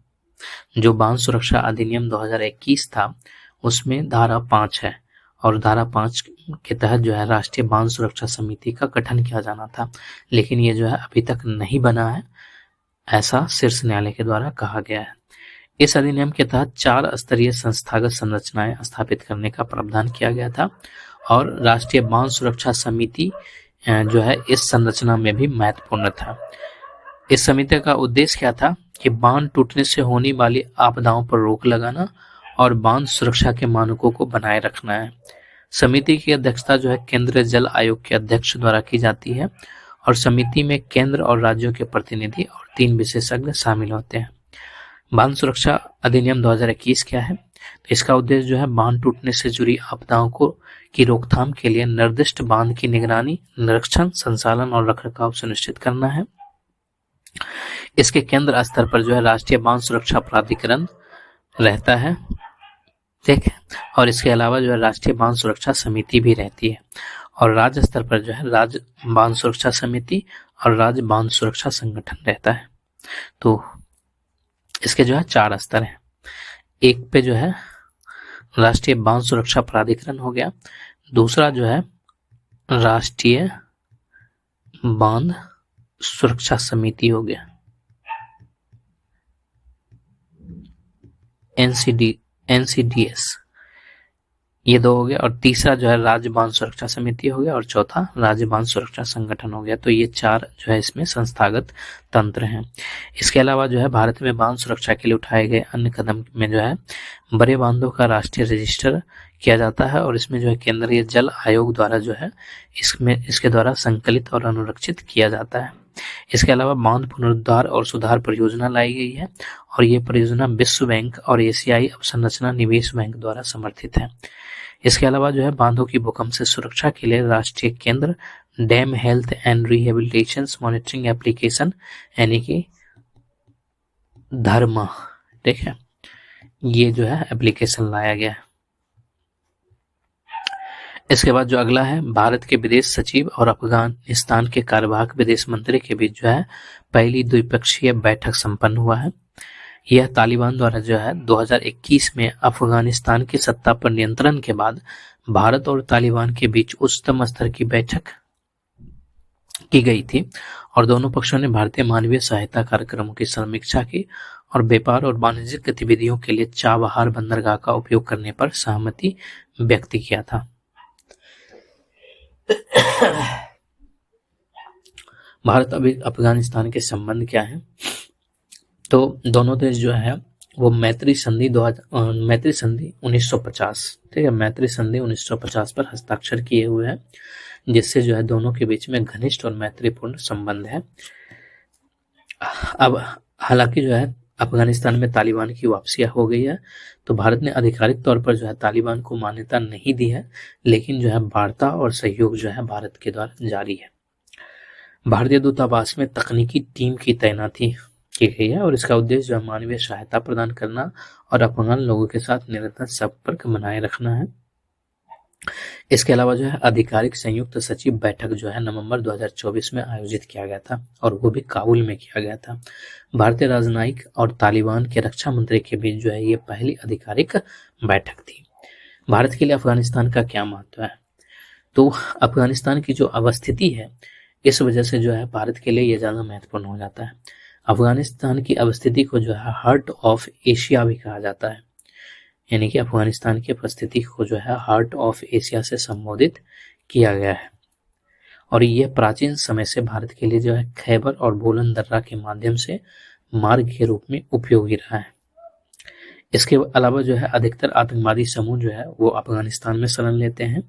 जो बांध सुरक्षा अधिनियम 2021 था उसमें धारा 5 है और धारा 5 के तहत जो है राष्ट्रीय बांध सुरक्षा समिति का गठन किया जाना था, लेकिन ये जो है अभी तक नहीं बना है, ऐसा शीर्ष न्यायालय के द्वारा कहा गया है। इस अधिनियम के तहत 4 स्तरीय संस्थागत संरचनाएं स्थापित करने का प्रावधान किया गया था और राष्ट्रीय बांध सुरक्षा समिति जो है इस संरचना में भी महत्वपूर्ण था। इस समिति का उद्देश्य क्या था कि बांध टूटने से होने वाली आपदाओं पर रोक लगाना और बांध सुरक्षा के मानकों को बनाए रखना है। समिति की अध्यक्षता जो है केंद्रीय जल आयोग के अध्यक्ष द्वारा की जाती है और समिति में केंद्र और राज्यों के प्रतिनिधि और 3 विशेषज्ञ शामिल होते हैं। बांध सुरक्षा अधिनियम 2021 क्या है? तो इसका उद्देश्य जो है बांध टूटने से जुड़ी आपदाओं की रोकथाम के लिए निर्दिष्ट बांध की निगरानी, निरीक्षण, संचालन और रखरखाव सुनिश्चित करना है। इसके केंद्र स्तर पर जो है राष्ट्रीय बांध सुरक्षा प्राधिकरण रहता है, ठीक है, और इसके अलावा जो है राष्ट्रीय बांध सुरक्षा समिति भी रहती है और राज्य स्तर पर जो है राज्य बांध सुरक्षा समिति और राज्य बांध सुरक्षा संगठन रहता है। तो इसके जो है 4 स्तर हैं। एक पे जो है राष्ट्रीय बांध सुरक्षा प्राधिकरण हो गया, दूसरा जो है राष्ट्रीय बांध सुरक्षा समिति हो गया, NCDS, ये 2 हो गया, और तीसरा जो है राज्य बांध सुरक्षा समिति हो गया और चौथा राज्य बांध सुरक्षा संगठन हो गया। तो ये 4 जो है इसमें संस्थागत तंत्र हैं। इसके अलावा जो है भारत में बांध सुरक्षा के लिए उठाए गए अन्य कदम में जो है बड़े बांधों का राष्ट्रीय रजिस्टर किया जाता है और इसमें जो है केंद्रीय जल आयोग द्वारा जो है इसके द्वारा संकलित और अनुरक्षित किया जाता है। इसके अलावा बांध पुनरुद्धार और सुधार परियोजना लाई गई है और ये परियोजना विश्व बैंक और एशियाई अवसंरचना निवेश बैंक द्वारा समर्थित है। इसके अलावा जो है बांधों की भूकंप से सुरक्षा के लिए राष्ट्रीय केंद्र dam health and rehabilitation monitoring application यानी कि धर्मा, ठीक है, ये जो है एप्लीकेशन लाया गया है। इसके बाद जो अगला है, भारत के विदेश सचिव और अफगानिस्तान के कार्यवाहक विदेश मंत्री के बीच जो है पहली द्विपक्षीय बैठक संपन्न हुआ है। यह तालिबान द्वारा जो है 2021 में अफगानिस्तान की सत्ता पर नियंत्रण के बाद भारत और तालिबान के बीच उच्चतम स्तर की बैठक की गई थी और दोनों पक्षों ने भारतीय मानवीय सहायता कार्यक्रमों की समीक्षा की और व्यापार और वाणिज्यिक गतिविधियों के लिए चाबहार बंदरगाह का उपयोग करने पर सहमति व्यक्त किया था। भारत अभी अफगानिस्तान के संबंध क्या है? तो दोनों देश जो है वो मैत्री संधि 1950, ठीक है, मैत्री संधि 1950 पर हस्ताक्षर किए हुए हैं, जिससे जो है दोनों के बीच में घनिष्ठ और मैत्रीपूर्ण संबंध है। अब हालांकि जो है अफगानिस्तान में तालिबान की वापसी हो गई है, तो भारत ने आधिकारिक तौर पर जो है तालिबान को मान्यता नहीं दी है, लेकिन जो है वार्ता और सहयोग जो है भारत के द्वारा जारी है। भारतीय दूतावास में तकनीकी टीम की तैनाती की गई है और इसका उद्देश्य जो है मानवीय सहायता प्रदान करना और अफगान लोगों के साथ निरंतर संपर्क बनाए रखना है। इसके अलावा जो है आधिकारिक संयुक्त सचिव बैठक जो है नवंबर 2024 में आयोजित किया गया था और वो भी काबुल में किया गया था। भारतीय राजनयिक और तालिबान के रक्षा मंत्री के बीच जो है ये पहली आधिकारिक बैठक थी। भारत के लिए अफगानिस्तान का क्या महत्व है? तो अफगानिस्तान की जो अवस्थिति है, इस वजह से जो है भारत के लिए ये ज्यादा महत्वपूर्ण हो जाता है। अफगानिस्तान की अवस्थिति को जो है हार्ट ऑफ एशिया भी कहा जाता है, यानी कि अफगानिस्तान की उपस्थिति को जो है हार्ट ऑफ एशिया से संबोधित किया गया है और यह प्राचीन समय से भारत के लिए जो है खैबर और बोलन दर्रा के माध्यम से मार्ग के रूप में उपयोगी रहा है। इसके अलावा जो है अधिकतर आतंकवादी समूह जो है वो अफगानिस्तान में शरण लेते हैं,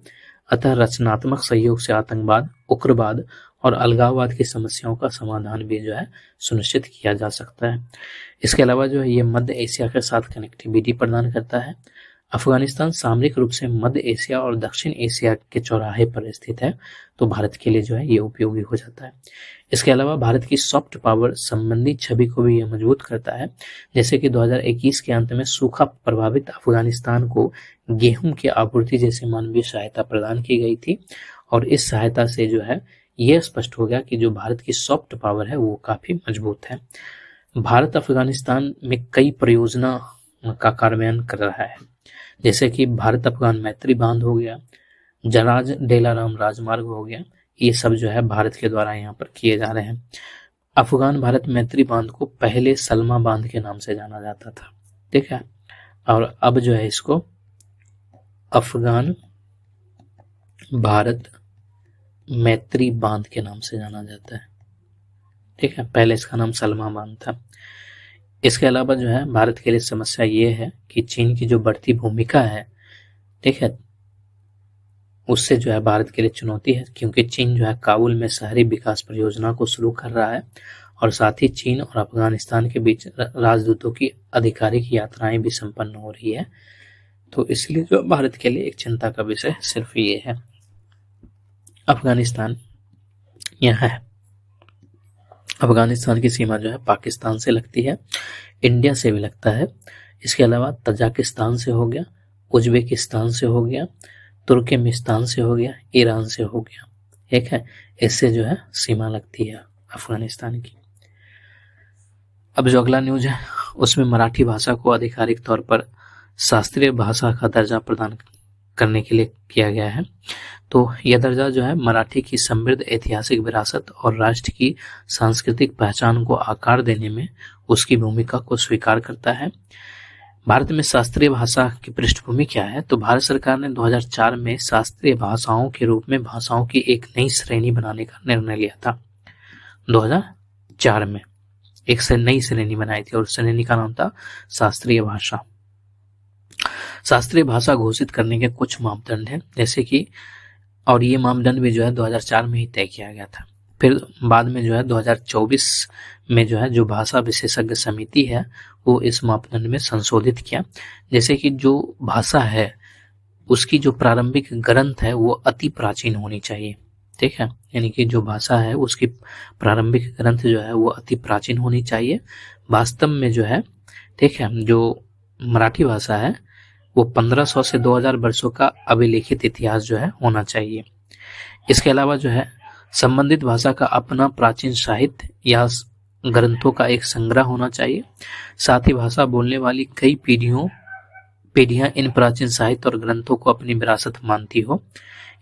अतः रचनात्मक सहयोग से आतंकवाद, उग्रवाद और अलगाववाद की समस्याओं का समाधान भी जो है सुनिश्चित किया जा सकता है। इसके अलावा जो है ये मध्य एशिया के साथ कनेक्टिविटी प्रदान करता है। अफगानिस्तान सामरिक रूप से मध्य एशिया और दक्षिण एशिया के चौराहे पर स्थित है, तो भारत के लिए जो है ये उपयोगी हो जाता है। इसके अलावा भारत की सॉफ्ट पावर संबंधी छवि को भी ये मजबूत करता है, जैसे कि 2021 के अंत में सूखा प्रभावित अफगानिस्तान को गेहूं की आपूर्ति जैसी मानवीय सहायता प्रदान की गई थी और इस सहायता से जो है यह स्पष्ट हो गया कि जो भारत की सॉफ्ट पावर है वो काफी मजबूत है। भारत अफगानिस्तान में कई परियोजना का कार्यान्वयन कर रहा है, जैसे कि भारत अफगान मैत्री बांध हो गया, जराज डेलाराम राजमार्ग हो गया, ये सब जो है भारत के द्वारा यहाँ पर किए जा रहे हैं। अफगान भारत मैत्री बांध को पहले सलमा बांध के नाम से जाना जाता था, ठीक है, और अब जो है इसको अफगान भारत मैत्री बांध के नाम से जाना जाता है, ठीक है, पहले इसका नाम सलमा बांध था। इसके अलावा जो है भारत के लिए समस्या ये है कि चीन की जो बढ़ती भूमिका है, ठीक है, उससे जो है भारत के लिए चुनौती है, क्योंकि चीन जो है काबुल में शहरी विकास परियोजना को शुरू कर रहा है और साथ ही चीन और अफगानिस्तान के बीच राजदूतों की आधिकारिक यात्राएं भी संपन्न हो रही है। तो इसलिए जो भारत के लिए एक चिंता का विषय सिर्फ ये है। अफगानिस्तान यहाँ है, अफगानिस्तान की सीमा जो है पाकिस्तान से लगती है, इंडिया से भी लगता है। इसके अलावा तजाकिस्तान से हो गया, उज्बेकिस्तान से हो गया, तुर्कमेनिस्तान से हो गया, ईरान से हो गया, ठीक है, इससे जो है सीमा लगती है अफगानिस्तान की। अब जो अगला न्यूज है उसमें मराठी भाषा को आधिकारिक तौर पर शास्त्रीय भाषा का दर्जा प्रदान करने के लिए किया गया है। तो यह दर्जा जो है मराठी की समृद्ध ऐतिहासिक विरासत और राष्ट्र की सांस्कृतिक पहचान को आकार देने में उसकी भूमिका को स्वीकार करता है। भारत में शास्त्रीय भाषा की पृष्ठभूमि क्या है? तो भारत सरकार ने 2004 में शास्त्रीय भाषाओं के रूप में भाषाओं की एक नई श्रेणी बनाने का निर्णय लिया था। 2004 में एक नई श्रेणी बनाई थी और श्रेणी का नाम था शास्त्रीय भाषा। शास्त्रीय भाषा घोषित करने के कुछ मापदंड हैं, जैसे कि, और ये मापदंड भी जो है 2004 में ही तय किया गया था। फिर बाद में जो है 2024 में जो है जो भाषा विशेषज्ञ समिति है वो इस मापदंड में संशोधित किया, जैसे कि जो भाषा है उसकी जो प्रारंभिक ग्रंथ है वो अति प्राचीन होनी चाहिए, ठीक है, यानी कि जो भाषा है उसकी प्रारंभिक ग्रंथ जो है वो अति प्राचीन होनी चाहिए। वास्तव में जो है, ठीक है, जो मराठी भाषा है वो 1500 से 2000 वर्षों का अभिलेखित इतिहास जो है होना चाहिए। इसके अलावा जो है संबंधित भाषा का अपना प्राचीन साहित्य या ग्रंथों का एक संग्रह होना चाहिए। साथ ही भाषा बोलने वाली कई पीढ़ियां इन प्राचीन साहित्य और ग्रंथों को अपनी विरासत मानती हो।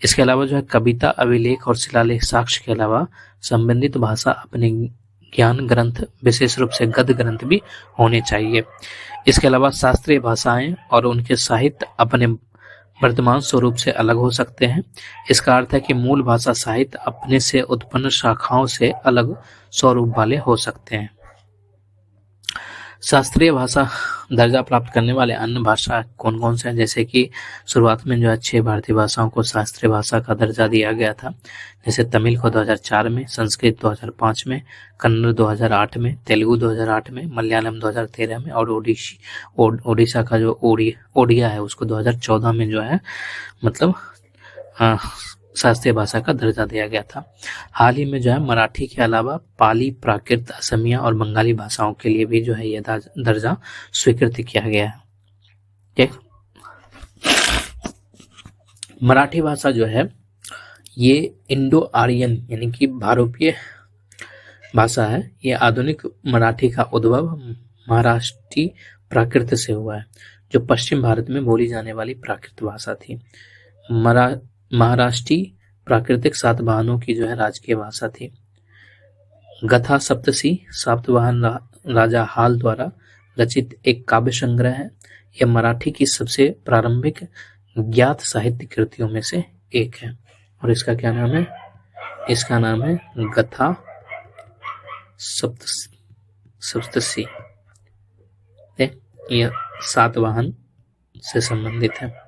इसके अलावा जो है कविता, अभिलेख और शिलालेख साक्ष्य के अलावा संबंधित भाषा अपने ज्ञान ग्रंथ, विशेष रूप से गद्य ग्रंथ भी होने चाहिए। इसके अलावा शास्त्रीय भाषाएं और उनके साहित्य अपने वर्तमान स्वरूप से अलग हो सकते हैं। इसका अर्थ है कि मूल भाषा साहित्य अपने से उत्पन्न शाखाओं से अलग स्वरूप वाले हो सकते हैं। शास्त्रीय भाषा दर्जा प्राप्त करने वाले अन्य भाषा कौन कौन से हैं, जैसे कि शुरुआत में जो है 6 भारतीय भाषाओं को शास्त्रीय भाषा का दर्जा दिया गया था, जैसे तमिल को 2004 में, संस्कृत 2005 में, कन्नड़ 2008 में, तेलुगु 2008 में, मलयालम 2013 में और ओडिशा का जो ओडिया है उसको 2014 में जो है मतलब शास्त्रीय भाषा का दर्जा दिया गया था। हाल ही में जो है मराठी के अलावा पाली, प्राकृत, असमिया और बंगाली भाषाओं के लिए भी जो है यह दर्जा स्वीकृत किया गया है। ठीक, मराठी भाषा जो है ये इंडो आर्यन यानी कि भारतीय भाषा है। ये आधुनिक मराठी का उद्भव महाराष्ट्री प्राकृत से हुआ है, जो पश्चिम भारत में बोली जाने वाली प्राकृत भाषा थी। महाराष्ट्री प्राकृतिक सातवाहनों की जो है राजकीय भाषा थी। गथा सप्तसी सातवाहन राजा हाल द्वारा रचित एक काव्य संग्रह है। यह मराठी की सबसे प्रारंभिक ज्ञात साहित्य कृतियों में से एक है और इसका क्या नाम है? इसका नाम है गथा सप्तसी। यह सातवाहन से संबंधित है।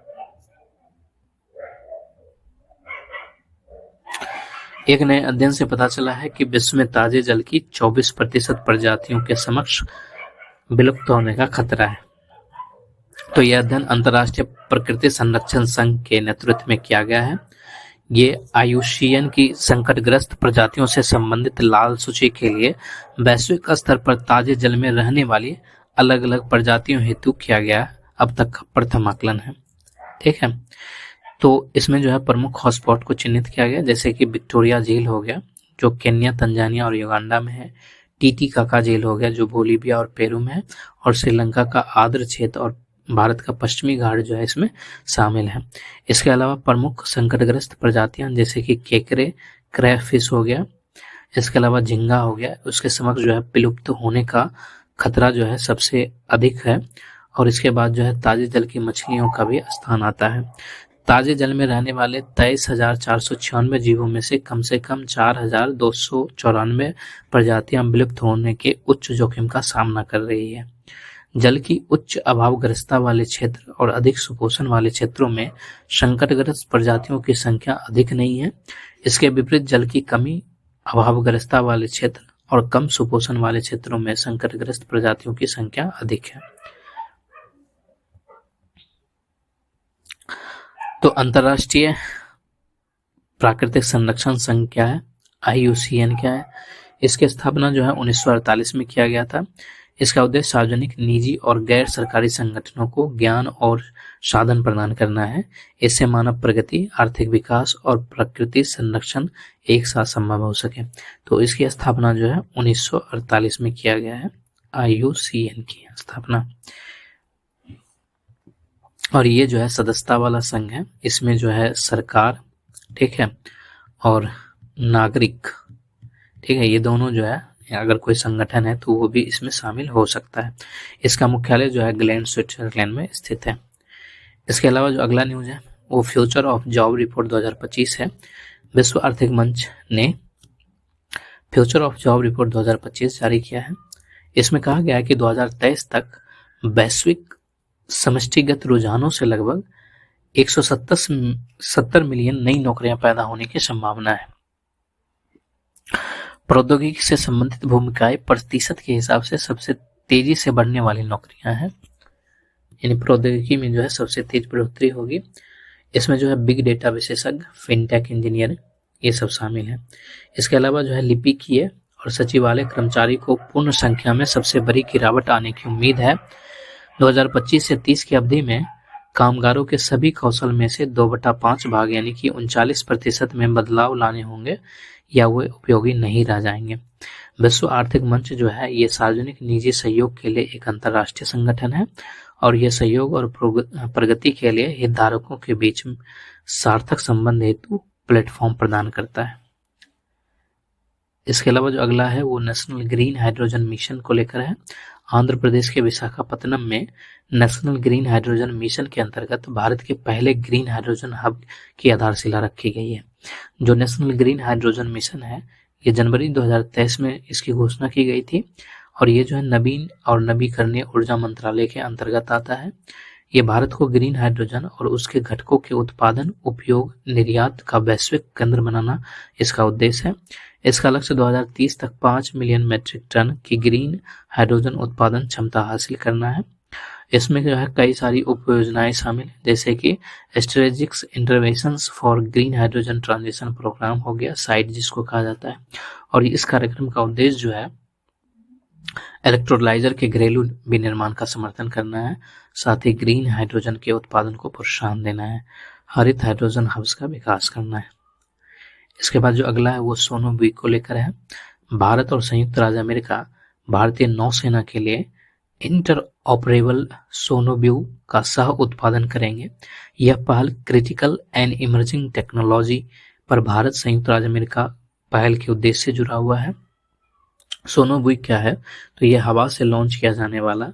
एक नए अध्ययन से पता चला है कि विश्व में ताजे जल की 24% प्रजातियों के समक्ष विलुप्त होने का खतरा है। तो यह अध्ययन अंतर्राष्ट्रीय प्रकृति संरक्षण संघ के नेतृत्व में किया गया है। ये IUCN की संकटग्रस्त प्रजातियों से संबंधित लाल सूची के लिए वैश्विक स्तर पर ताजे जल में रहने वाली अलग अलग प्रजातियों हेतु किया गया अब तक का प्रथम आकलन है। ठीक है, तो इसमें जो है प्रमुख हॉटस्पॉट को चिन्हित किया गया, जैसे कि विक्टोरिया झील हो गया जो केन्या, तंजानिया और युगांडा में है। टीटीकाका झील हो गया जो बोलीविया और पेरू में है, और श्रीलंका का आर्द्र क्षेत्र और भारत का पश्चिमी घाट जो है इसमें शामिल है। इसके अलावा प्रमुख संकटग्रस्त प्रजातियां जैसे कि केकरे, क्रैफिश हो गया, इसके अलावा झींगा हो गया, उसके समक्ष जो है विलुप्त होने का खतरा जो है सबसे अधिक है। और इसके बाद जो है ताजे जल की मछलियों का भी स्थान आता है। ताजे जल में रहने वाले 23,496 जीवों में से कम 4,294 प्रजातियां विलुप्त होने के उच्च जोखिम का सामना कर रही है। जल की उच्च अभावग्रस्तता वाले क्षेत्र और अधिक सुपोषण वाले क्षेत्रों में संकटग्रस्त प्रजातियों की संख्या अधिक नहीं है। इसके विपरीत जल की कमी, अभावग्रस्तता वाले क्षेत्र और कम सुपोषण वाले क्षेत्रों में संकटग्रस्त प्रजातियों की संख्या अधिक है। तो अंतर्राष्ट्रीय प्राकृतिक संरक्षण संघ क्या है? IUCN क्या है? इसकी स्थापना जो है 1948 में किया गया था। इसका उद्देश्य सार्वजनिक, निजी और गैर सरकारी संगठनों को ज्ञान और साधन प्रदान करना है। इससे मानव प्रगति, आर्थिक विकास और प्रकृति संरक्षण एक साथ संभव हो सके। तो इसकी स्थापना जो है 1948 में किया गया है, IUCN की स्थापना। और ये जो है सदस्यता वाला संघ है। इसमें जो है सरकार, ठीक है, और नागरिक, ठीक है, ये दोनों जो है अगर कोई संगठन है तो वो भी इसमें शामिल हो सकता है। इसका मुख्यालय जो है ग्लेन, स्विट्जरलैंड में स्थित है। इसके अलावा जो अगला न्यूज है वो फ्यूचर ऑफ जॉब रिपोर्ट 2025 है। विश्व आर्थिक मंच ने फ्यूचर ऑफ जॉब रिपोर्ट 2025 जारी किया है। इसमें कहा गया है कि 2023 तक वैश्विक समष्टिगत रुझानों से लगभग 170 मिलियन नई नौकरियां पैदा होने की संभावना है। प्रौद्योगिकी से संबंधित भूमिकाएं प्रतिशत के हिसाब से सबसे तेजी से बढ़ने वाली नौकरियां हैं, यानी प्रौद्योगिकी में जो है सबसे तेज बढ़ोतरी होगी। इसमें जो है बिग डेटा विशेषज्ञ, फिनटेक इंजीनियर, ये सब शामिल है। इसके अलावा जो है लिपिकीय और सचिवालय कर्मचारी को पूर्ण संख्या में सबसे बड़ी गिरावट आने की उम्मीद है। 2025 से 30 की अवधि में कामगारों के सभी कौशल में से 2/5 भाग यानी कि 39% में बदलाव लाने होंगे या वे उपयोगी नहीं रह जाएंगे। विश्व आर्थिक मंच जो है ये सार्वजनिक निजी सहयोग के लिए एक अंतर्राष्ट्रीय संगठन है और यह सहयोग और प्रगति के लिए हितधारकों के बीच सार्थक संबंध हेतु प्लेटफॉर्म प्रदान करता है। इसके अलावा जो अगला है वो नेशनल ग्रीन हाइड्रोजन मिशन को लेकर है। आंध्र प्रदेश के विशाखापत्तनम में नेशनल ग्रीन हाइड्रोजन मिशन के अंतर्गत भारत के पहले ग्रीन हाइड्रोजन हब की आधारशिला रखी गई है। जो नेशनल ग्रीन हाइड्रोजन मिशन है ये जनवरी 2023 में इसकी घोषणा की गई थी और ये जो है नवीन और नवीकरणीय ऊर्जा मंत्रालय के अंतर्गत आता है। ये भारत को ग्रीन हाइड्रोजन और उसके घटकों के उत्पादन, उपयोग, निर्यात का वैश्विक केंद्र बनाना इसका उद्देश्य है। इसका लक्ष्य 2030 तक 5 मिलियन मीट्रिक टन की ग्रीन हाइड्रोजन उत्पादन क्षमता हासिल करना है। इसमें जो है कई सारी उपयोजनाएं शामिल हैं, जैसे कि strategic interventions for green hydrogen transition programme हो गया, साइट जिसको कहा जाता है। और इस कार्यक्रम का उद्देश्य जो है इलेक्ट्रोलाइजर के घरेलू विनिर्माण का समर्थन करना है, साथ ही ग्रीन हाइड्रोजन के उत्पादन को प्रोत्साहन देना है, हरित हाइड्रोजन हब्स का विकास करना है। इसके बाद जो अगला है वो सोनोब्यू को लेकर है। भारत और संयुक्त राज्य अमेरिका भारतीय नौसेना के लिए इंटर ऑपरेबल सोनोब्यू का सह उत्पादन करेंगे। यह पहल क्रिटिकल एंड इमर्जिंग टेक्नोलॉजी पर भारत संयुक्त राज्य अमेरिका पहल के उद्देश्य से जुड़ा हुआ है। सोनोब्यू क्या है? तो यह हवा से लॉन्च किया जाने वाला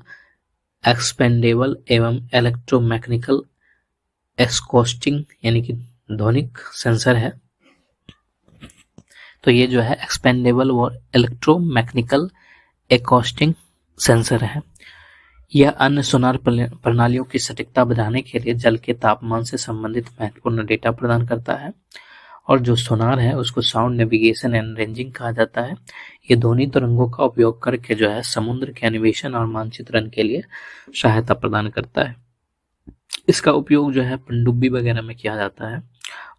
एक्सपेंडेबल एवं इलेक्ट्रोमैकेनिकल एक्सकोस्टिंग यानी कि ध्वनिक सेंसर है। तो ये जो है एक्सपेंडेबल और इलेक्ट्रोमैकेनिकल एक्कोस्टिंग सेंसर है। यह अन्य सोनार प्रणालियों की सटीकता बढ़ाने के लिए जल के तापमान से संबंधित महत्वपूर्ण डेटा प्रदान करता है। और जो सोनार है उसको साउंड नेविगेशन एंड रेंजिंग कहा जाता है। ये ध्वनि तरंगों का उपयोग करके जो है समुद्र के अन्वेषण और मानचित्रण के लिए सहायता प्रदान करता है। इसका उपयोग जो है पनडुब्बी वगैरह में किया जाता है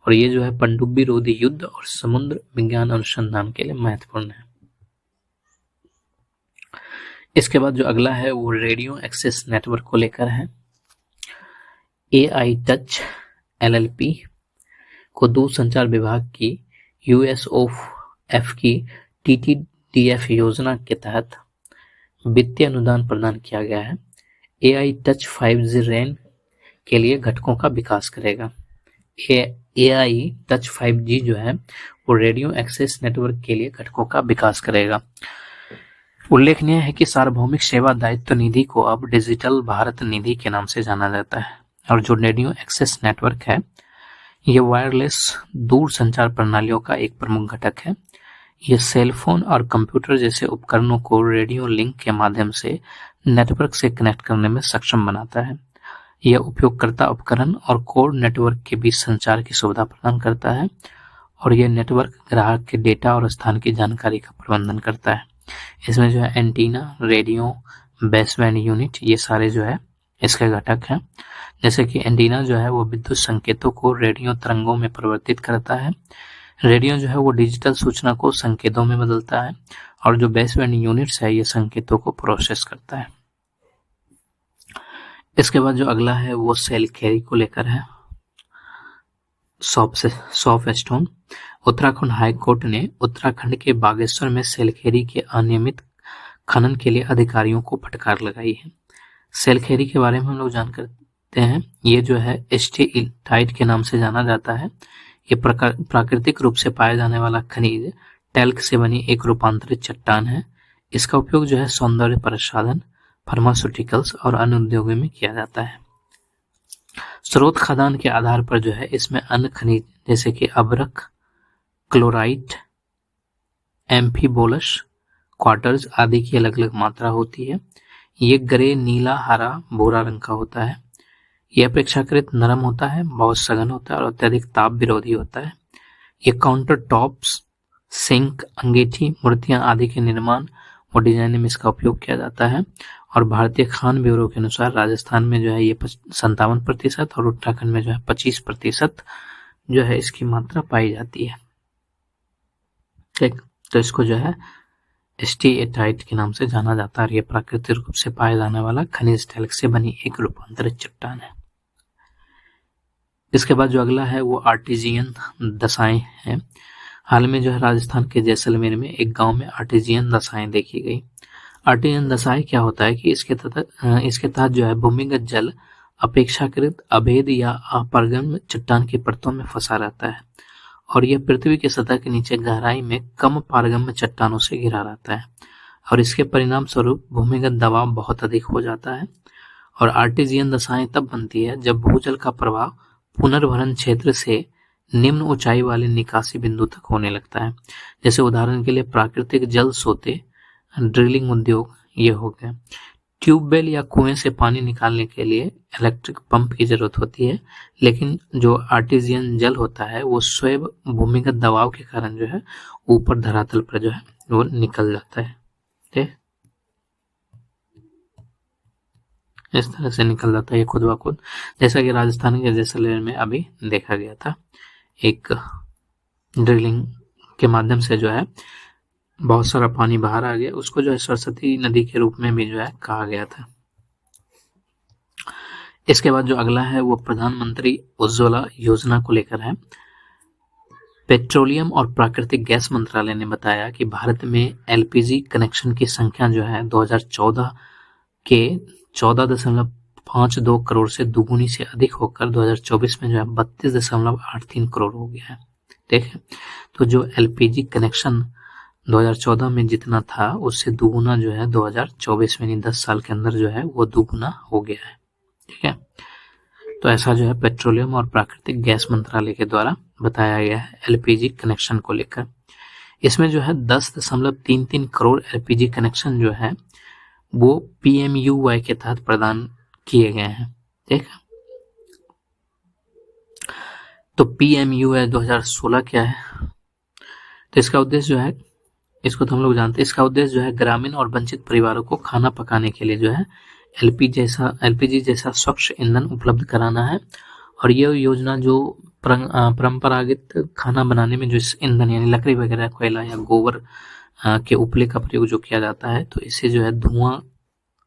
और ये जो है पनडुब्बी रोधी युद्ध और समुद्र विज्ञान अनुसंधान के लिए महत्वपूर्ण है। इसके बाद जो अगला है वो रेडियो एक्सेस नेटवर्क को लेकर है। AI टच LLP को दूरसंचार विभाग की USOF की TTDF योजना के तहत वित्तीय अनुदान प्रदान किया गया है। AI टच 5G RAN के लिए घटकों का विकास करेगा। AI टच 5G जो है वो रेडियो एक्सेस नेटवर्क के लिए घटकों का विकास करेगा। उल्लेखनीय है कि सार्वभौमिक सेवा दायित्व निधि को अब डिजिटल भारत निधि के नाम से जाना जाता है। और जो रेडियो एक्सेस नेटवर्क है ये वायरलेस दूर संचार प्रणालियों का एक प्रमुख घटक है। ये सेलफोन और कंप्यूटर जैसे उपकरणों को रेडियो लिंक के माध्यम से नेटवर्क से कनेक्ट करने में सक्षम बनाता है। यह उपयोगकर्ता उपकरण और कोर नेटवर्क के बीच संचार की सुविधा प्रदान करता है और यह नेटवर्क ग्राहक के डेटा और स्थान की जानकारी का प्रबंधन करता है। इसमें जो है एंटीना, रेडियो, बेसबैंड यूनिट ये सारे जो है इसके घटक हैं। जैसे कि एंटीना जो है वो विद्युत संकेतों को रेडियो तरंगों में परिवर्तित करता है। रेडियो जो है वो डिजिटल सूचना को संकेतों में बदलता है और जो बेसबैंड यूनिट्स है ये संकेतों को प्रोसेस करता है। इसके बाद जो अगला है वो सेल कैरी को लेकर है। Soft stone. Uttarakhand high court ने उत्तराखंड के बागेश्वर में सेलखेरी के अनियमित खनन के लिए अधिकारियों को फटकार लगाई है। सेलखेरी के बारे में हम लोग जान करते हैं। ये जो है स्टेलाइट के नाम से जाना जाता है। ये प्राकृतिक रूप से पाया जाने वाला खनिज टैल्क से बनी एक रूपांतरित चट्टान है। इसका उपयोग जो है सौंदर्य प्रसाधन, फार्मास्यूटिकल्स और अन्य उद्योगों में किया जाता है। स्रोत खदान के आधार पर जो है इसमें अन्य खनिज जैसे कि अभ्रक, क्लोराइट, एम्फीबोलस, क्वार्टर्स आदि की अलग अलग मात्रा होती है। ये ग्रे, नीला, हरा, भूरा रंग का होता है। यह अपेक्षाकृत नरम होता है, बहुत सघन होता है और अत्यधिक ताप विरोधी होता है। ये काउंटर टॉप्स, सिंक, अंगीठी, मूर्तियां आदि के निर्माण और डिजाइन में इसका उपयोग किया जाता है। और भारतीय खान ब्यूरो के अनुसार राजस्थान में जो है ये 57% और उत्तराखंड में जो है 25% जो है इसकी मात्रा पाई जाती है। ठीक, तो इसको जो है स्टेलाइट के नाम से जाना जाता है और ये प्राकृतिक रूप से पाए जाने वाला खनिज टैल्क से बनी एक रूपांतरित चट्टान है। इसके बाद जो अगला है वो आर्टिजियन दशाएं हैं। हाल में जो है राजस्थान के जैसलमेर में एक गांव में आर्टिजियन दशाएं देखी गई। आर्टिजियन दशाएं क्या होता है कि इसके तहत जो है भूमिगत जल अपेक्षाकृत अभेद या अपारगम्य चट्टान की परतों में फंसा रहता है और यह पृथ्वी की सतह के नीचे गहराई में कम पारगम्य चट्टानों से घिरा रहता है और इसके परिणाम स्वरूप भूमिगत दबाव बहुत अधिक हो जाता है। और आर्टिजियन दशाएं तब बनती है जब भूजल का प्रवाह पुनर्भरण क्षेत्र से निम्न ऊंचाई वाले निकासी बिंदु तक होने लगता है। जैसे उदाहरण के लिए प्राकृतिक जल सोते ड्रिलिंग उद्योग ये हो गया। ट्यूबवेल या कुएं से पानी निकालने के लिए इलेक्ट्रिक पंप की जरूरत होती है, लेकिन जो आर्टिजियन जल होता है वो स्वयं भूमिगत दबाव के कारण जो है ऊपर धरातल पर जो है वो निकल जाता है। ठीक, इस तरह से निकल जाता है खुद ब खुद, जैसा कि राजस्थान के जैसलमेर में अभी देखा गया था। एक ड्रिलिंग के माध्यम से जो है बहुत सारा पानी बाहर आ गया, उसको जो है सरस्वती नदी के रूप में भी जो है कहा गया था। इसके बाद जो अगला है वो प्रधानमंत्री उज्ज्वला योजना को लेकर है। पेट्रोलियम और प्राकृतिक गैस मंत्रालय ने बताया कि भारत में एलपीजी कनेक्शन की संख्या जो है 2014 के 14.52 करोड़ से दुगुनी से अधिक होकर 2024 में जो है 32.83 करोड़ हो गया है। ठीक है, तो जो एलपीजी कनेक्शन 2014 में जितना था उससे दुगुना जो है 2024 में, 10 साल के अंदर जो है वो दुगुना हो गया है। ठीक है, तो ऐसा जो है पेट्रोलियम और प्राकृतिक गैस मंत्रालय के द्वारा बताया गया है एलपीजी कनेक्शन को लेकर। इसमें जो है 10.33 करोड़ एलपीजी कनेक्शन जो है वो पीएमयूवाई के तहत प्रदान किए गए हैं। ठीक है, तो पीएमयूवाई 2016 क्या है, तो इसका उद्देश्य जो है, इसको तो हम लोग जानते हैं, इसका उद्देश्य जो है ग्रामीण और वंचित परिवारों को खाना पकाने के लिए जो है एलपीजी जैसा स्वच्छ ईंधन उपलब्ध कराना है। और यह योजना जो परंपरागत खाना बनाने में जो ईंधन यानी लकड़ी वगैरह, कोयला या गोबर के उपले का प्रयोग जो किया जाता है, तो इससे जो है धुआं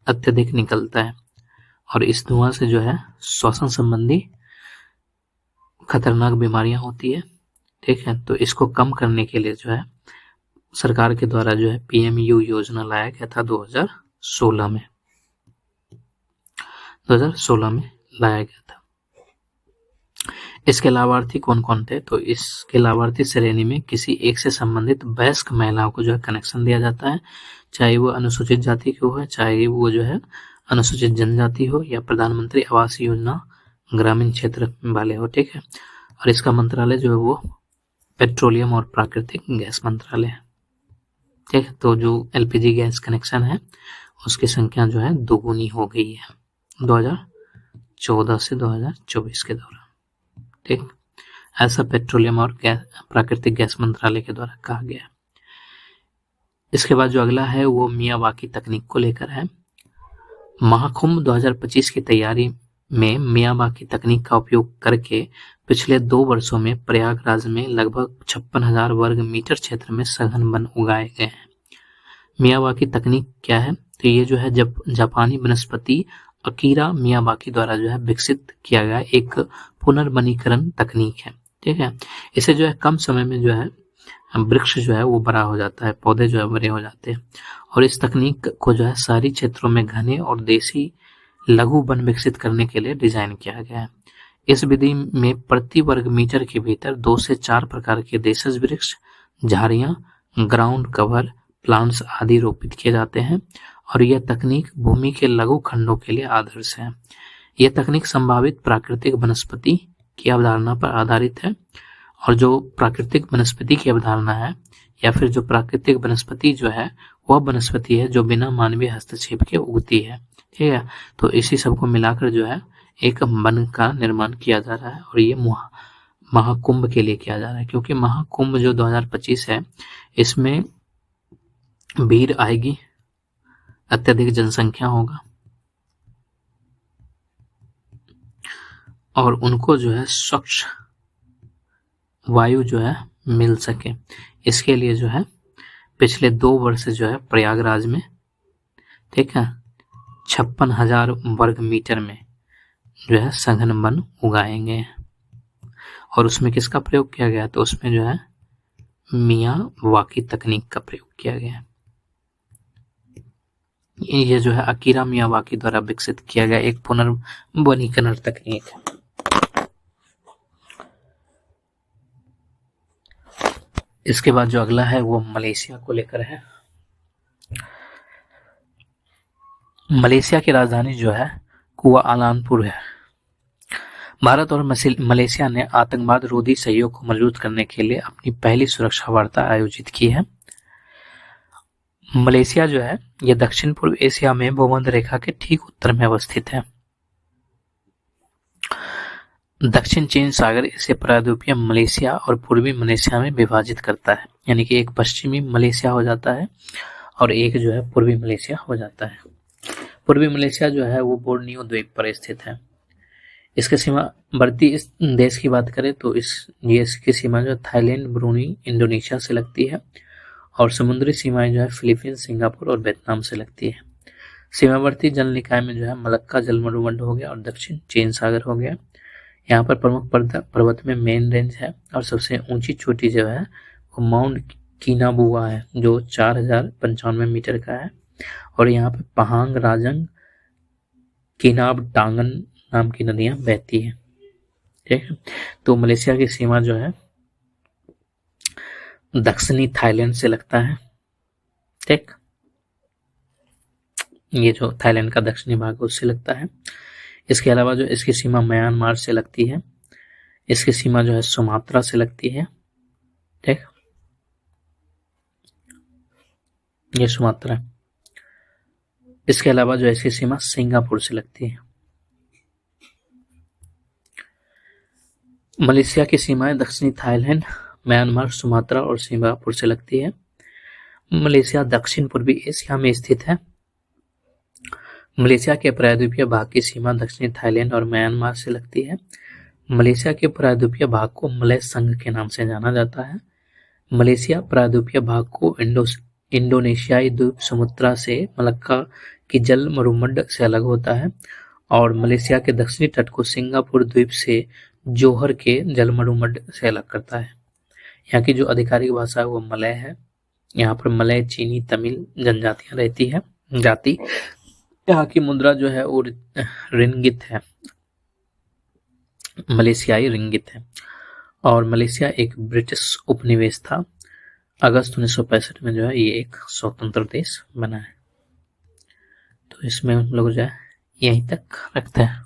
अत्यधिक निकलता है और इस धुआं से जो है श्वसन संबंधी खतरनाक बीमारियां होती है। ठीक है, तो इसको कम करने के लिए जो है सरकार के द्वारा जो है पीएमयू योजना लाया गया था 2016 में लाया गया था। इसके लाभार्थी कौन कौन थे, तो इसके लाभार्थी श्रेणी में किसी एक से संबंधित वयस्क महिलाओं को जो है कनेक्शन दिया जाता है, चाहे वो अनुसूचित जाति की हो, चाहे वो जो है अनुसूचित जनजाति हो या प्रधानमंत्री आवास योजना ग्रामीण क्षेत्र वाले हो। ठीक है, और इसका मंत्रालय जो है वो पेट्रोलियम और प्राकृतिक गैस मंत्रालय है। ठीक है, तो जो एलपीजी गैस कनेक्शन है उसकी संख्या जो है दोगुनी हो गई है 2014 से 2024 के दौरान। ठीक, ऐसा पेट्रोलियम और प्राकृतिक गैस मंत्रालय के द्वारा कहा गया है। इसके बाद जो अगला है वो मियावाकी तकनीक को लेकर है। महाकुंभ 2025 की तैयारी में मियावाकी तकनीक का उपयोग करके पिछले 2 वर्षों में प्रयागराज में लगभग 56,000 वर्ग मीटर क्षेत्र में सघन वन उगाए गए हैं। मियावाकी तकनीक क्या है, तो ये जो है जब जापानी वनस्पति अकीरा मियावाकी द्वारा जो है विकसित किया गया एक पुनर्वनीकरण तकनीक है। ठीक है, इसे जो है कम समय में जो है वृक्ष जो है वो बड़ा हो जाता है, पौधे जो है बड़े हो जाते हैं और इस तकनीक को जो है शहरी क्षेत्रों में घने और देसी लघु वन विकसित करने के लिए डिजाइन किया गया है। इस विधि में प्रति वर्ग मीटर के भीतर 2 से 4 प्रकार के देशज वृक्ष, झाड़ियां, ग्राउंड कवर प्लांट्स आदि रोपित किए जाते हैं और यह तकनीक भूमि के लघु खंडों के लिए आदर्श है। यह तकनीक संभावित प्राकृतिक वनस्पति की अवधारणा पर आधारित है और जो प्राकृतिक वनस्पति की अवधारणा है या फिर जो प्राकृतिक वनस्पति जो है वह वनस्पति है जो बिना मानवीय हस्तक्षेप के उगती है। ठीक है, तो इसी सबको मिलाकर जो है एक वन का निर्माण किया जा रहा है और ये महाकुंभ के लिए किया जा रहा है, क्योंकि महाकुंभ जो 2025 है इसमें भीड़ आएगी, अत्यधिक जनसंख्या होगा और उनको जो है स्वच्छ वायु जो है मिल सके, इसके लिए जो है पिछले 2 वर्ष जो है प्रयागराज में, ठीक है, 56,000 वर्ग मीटर में जो है सघन वन उगाएंगे और उसमें किसका प्रयोग किया गया, तो उसमें जो है मियावाकी तकनीक का प्रयोग किया गया। ये जो है अकीरा मियावाकी द्वारा विकसित किया गया एक पुनर्वनीकरण तकनीक है। इसके बाद जो अगला है वो मलेशिया को लेकर है। मलेशिया की राजधानी जो है कुआलालंपुर है। भारत और मलेशिया ने आतंकवाद रोधी सहयोग को मजबूत करने के लिए अपनी पहली सुरक्षा वार्ता आयोजित की है। मलेशिया जो है ये दक्षिण पूर्व एशिया में भूमध्य रेखा के ठीक उत्तर में अवस्थित है। दक्षिण चीन सागर इसे प्रायद्वीपीय मलेशिया और पूर्वी मलेशिया में विभाजित करता है, यानी कि एक पश्चिमी मलेशिया हो जाता है और एक जो है पूर्वी मलेशिया हो जाता है। पूर्वी मलेशिया जो है वो बोर्नियो द्वीप पर स्थित है। इसके सीमावर्ती इस देश की बात करें तो इसकी सीमा जो है थाईलैंड, ब्रूनेई, इंडोनेशिया से लगती है और समुद्री सीमाएं जो है फिलीपींस, सिंगापुर और वियतनाम से लगती है। सीमावर्ती जल निकाय में जो है मलक्का जलमरुमंड हो गया और दक्षिण चीन सागर हो गया। यहाँ पर प्रमुख पर्वत में मेन रेंज है और सबसे ऊंची चोटी जो है वो माउंट कीनाबुआ है जो 4095 मीटर का है और यहाँ पे पहांग, राजंग, किनाब, टांगन नाम की नदियां बहती हैं। ठीक है, तो मलेशिया की सीमा जो है दक्षिणी थाईलैंड से लगता है। ठीक, ये जो थाईलैंड का दक्षिणी भाग है उससे लगता है। इसके अलावा जो इसकी सीमा म्यांमार से लगती है, इसकी सीमा जो है सुमात्रा से लगती है। ठीक, ये सुमात्रा। इसके अलावा जो इसकी सीमा सिंगापुर से लगती है। मलेशिया की सीमाएं दक्षिणी थाईलैंड, म्यांमार, सुमात्रा और सिंगापुर से लगती है। मलेशिया दक्षिण पूर्वी एशिया में स्थित है। मलेशिया के प्रायद्वीपीय भाग की सीमा दक्षिणी थाईलैंड और म्यांमार से लगती है। मलेशिया के प्रायद्वीपीय भाग को मलय संघ के नाम से जाना जाता है। मलेशिया प्रायद्वीपीय भाग को इंडोनेशियाई द्वीप सुमात्रा से मलक्का की जल मरुमंड से अलग होता है और मलेशिया के दक्षिणी तट को सिंगापुर द्वीप से जोहर के जलमरुमंड से अलग करता है। यहाँ की जो आधिकारिक भाषा है वो मलय है। यहाँ पर मलय, चीनी, तमिल जनजातियां रहती है जाति। यहाँ की मुद्रा जो है वो रिंगित है, मलेशियाई रिंगित है और मलेशिया एक ब्रिटिश उपनिवेश था। अगस्त 1965 में जो है ये एक स्वतंत्र देश बना है। तो इसमें हम लोग जो है यहीं तक रखते हैं।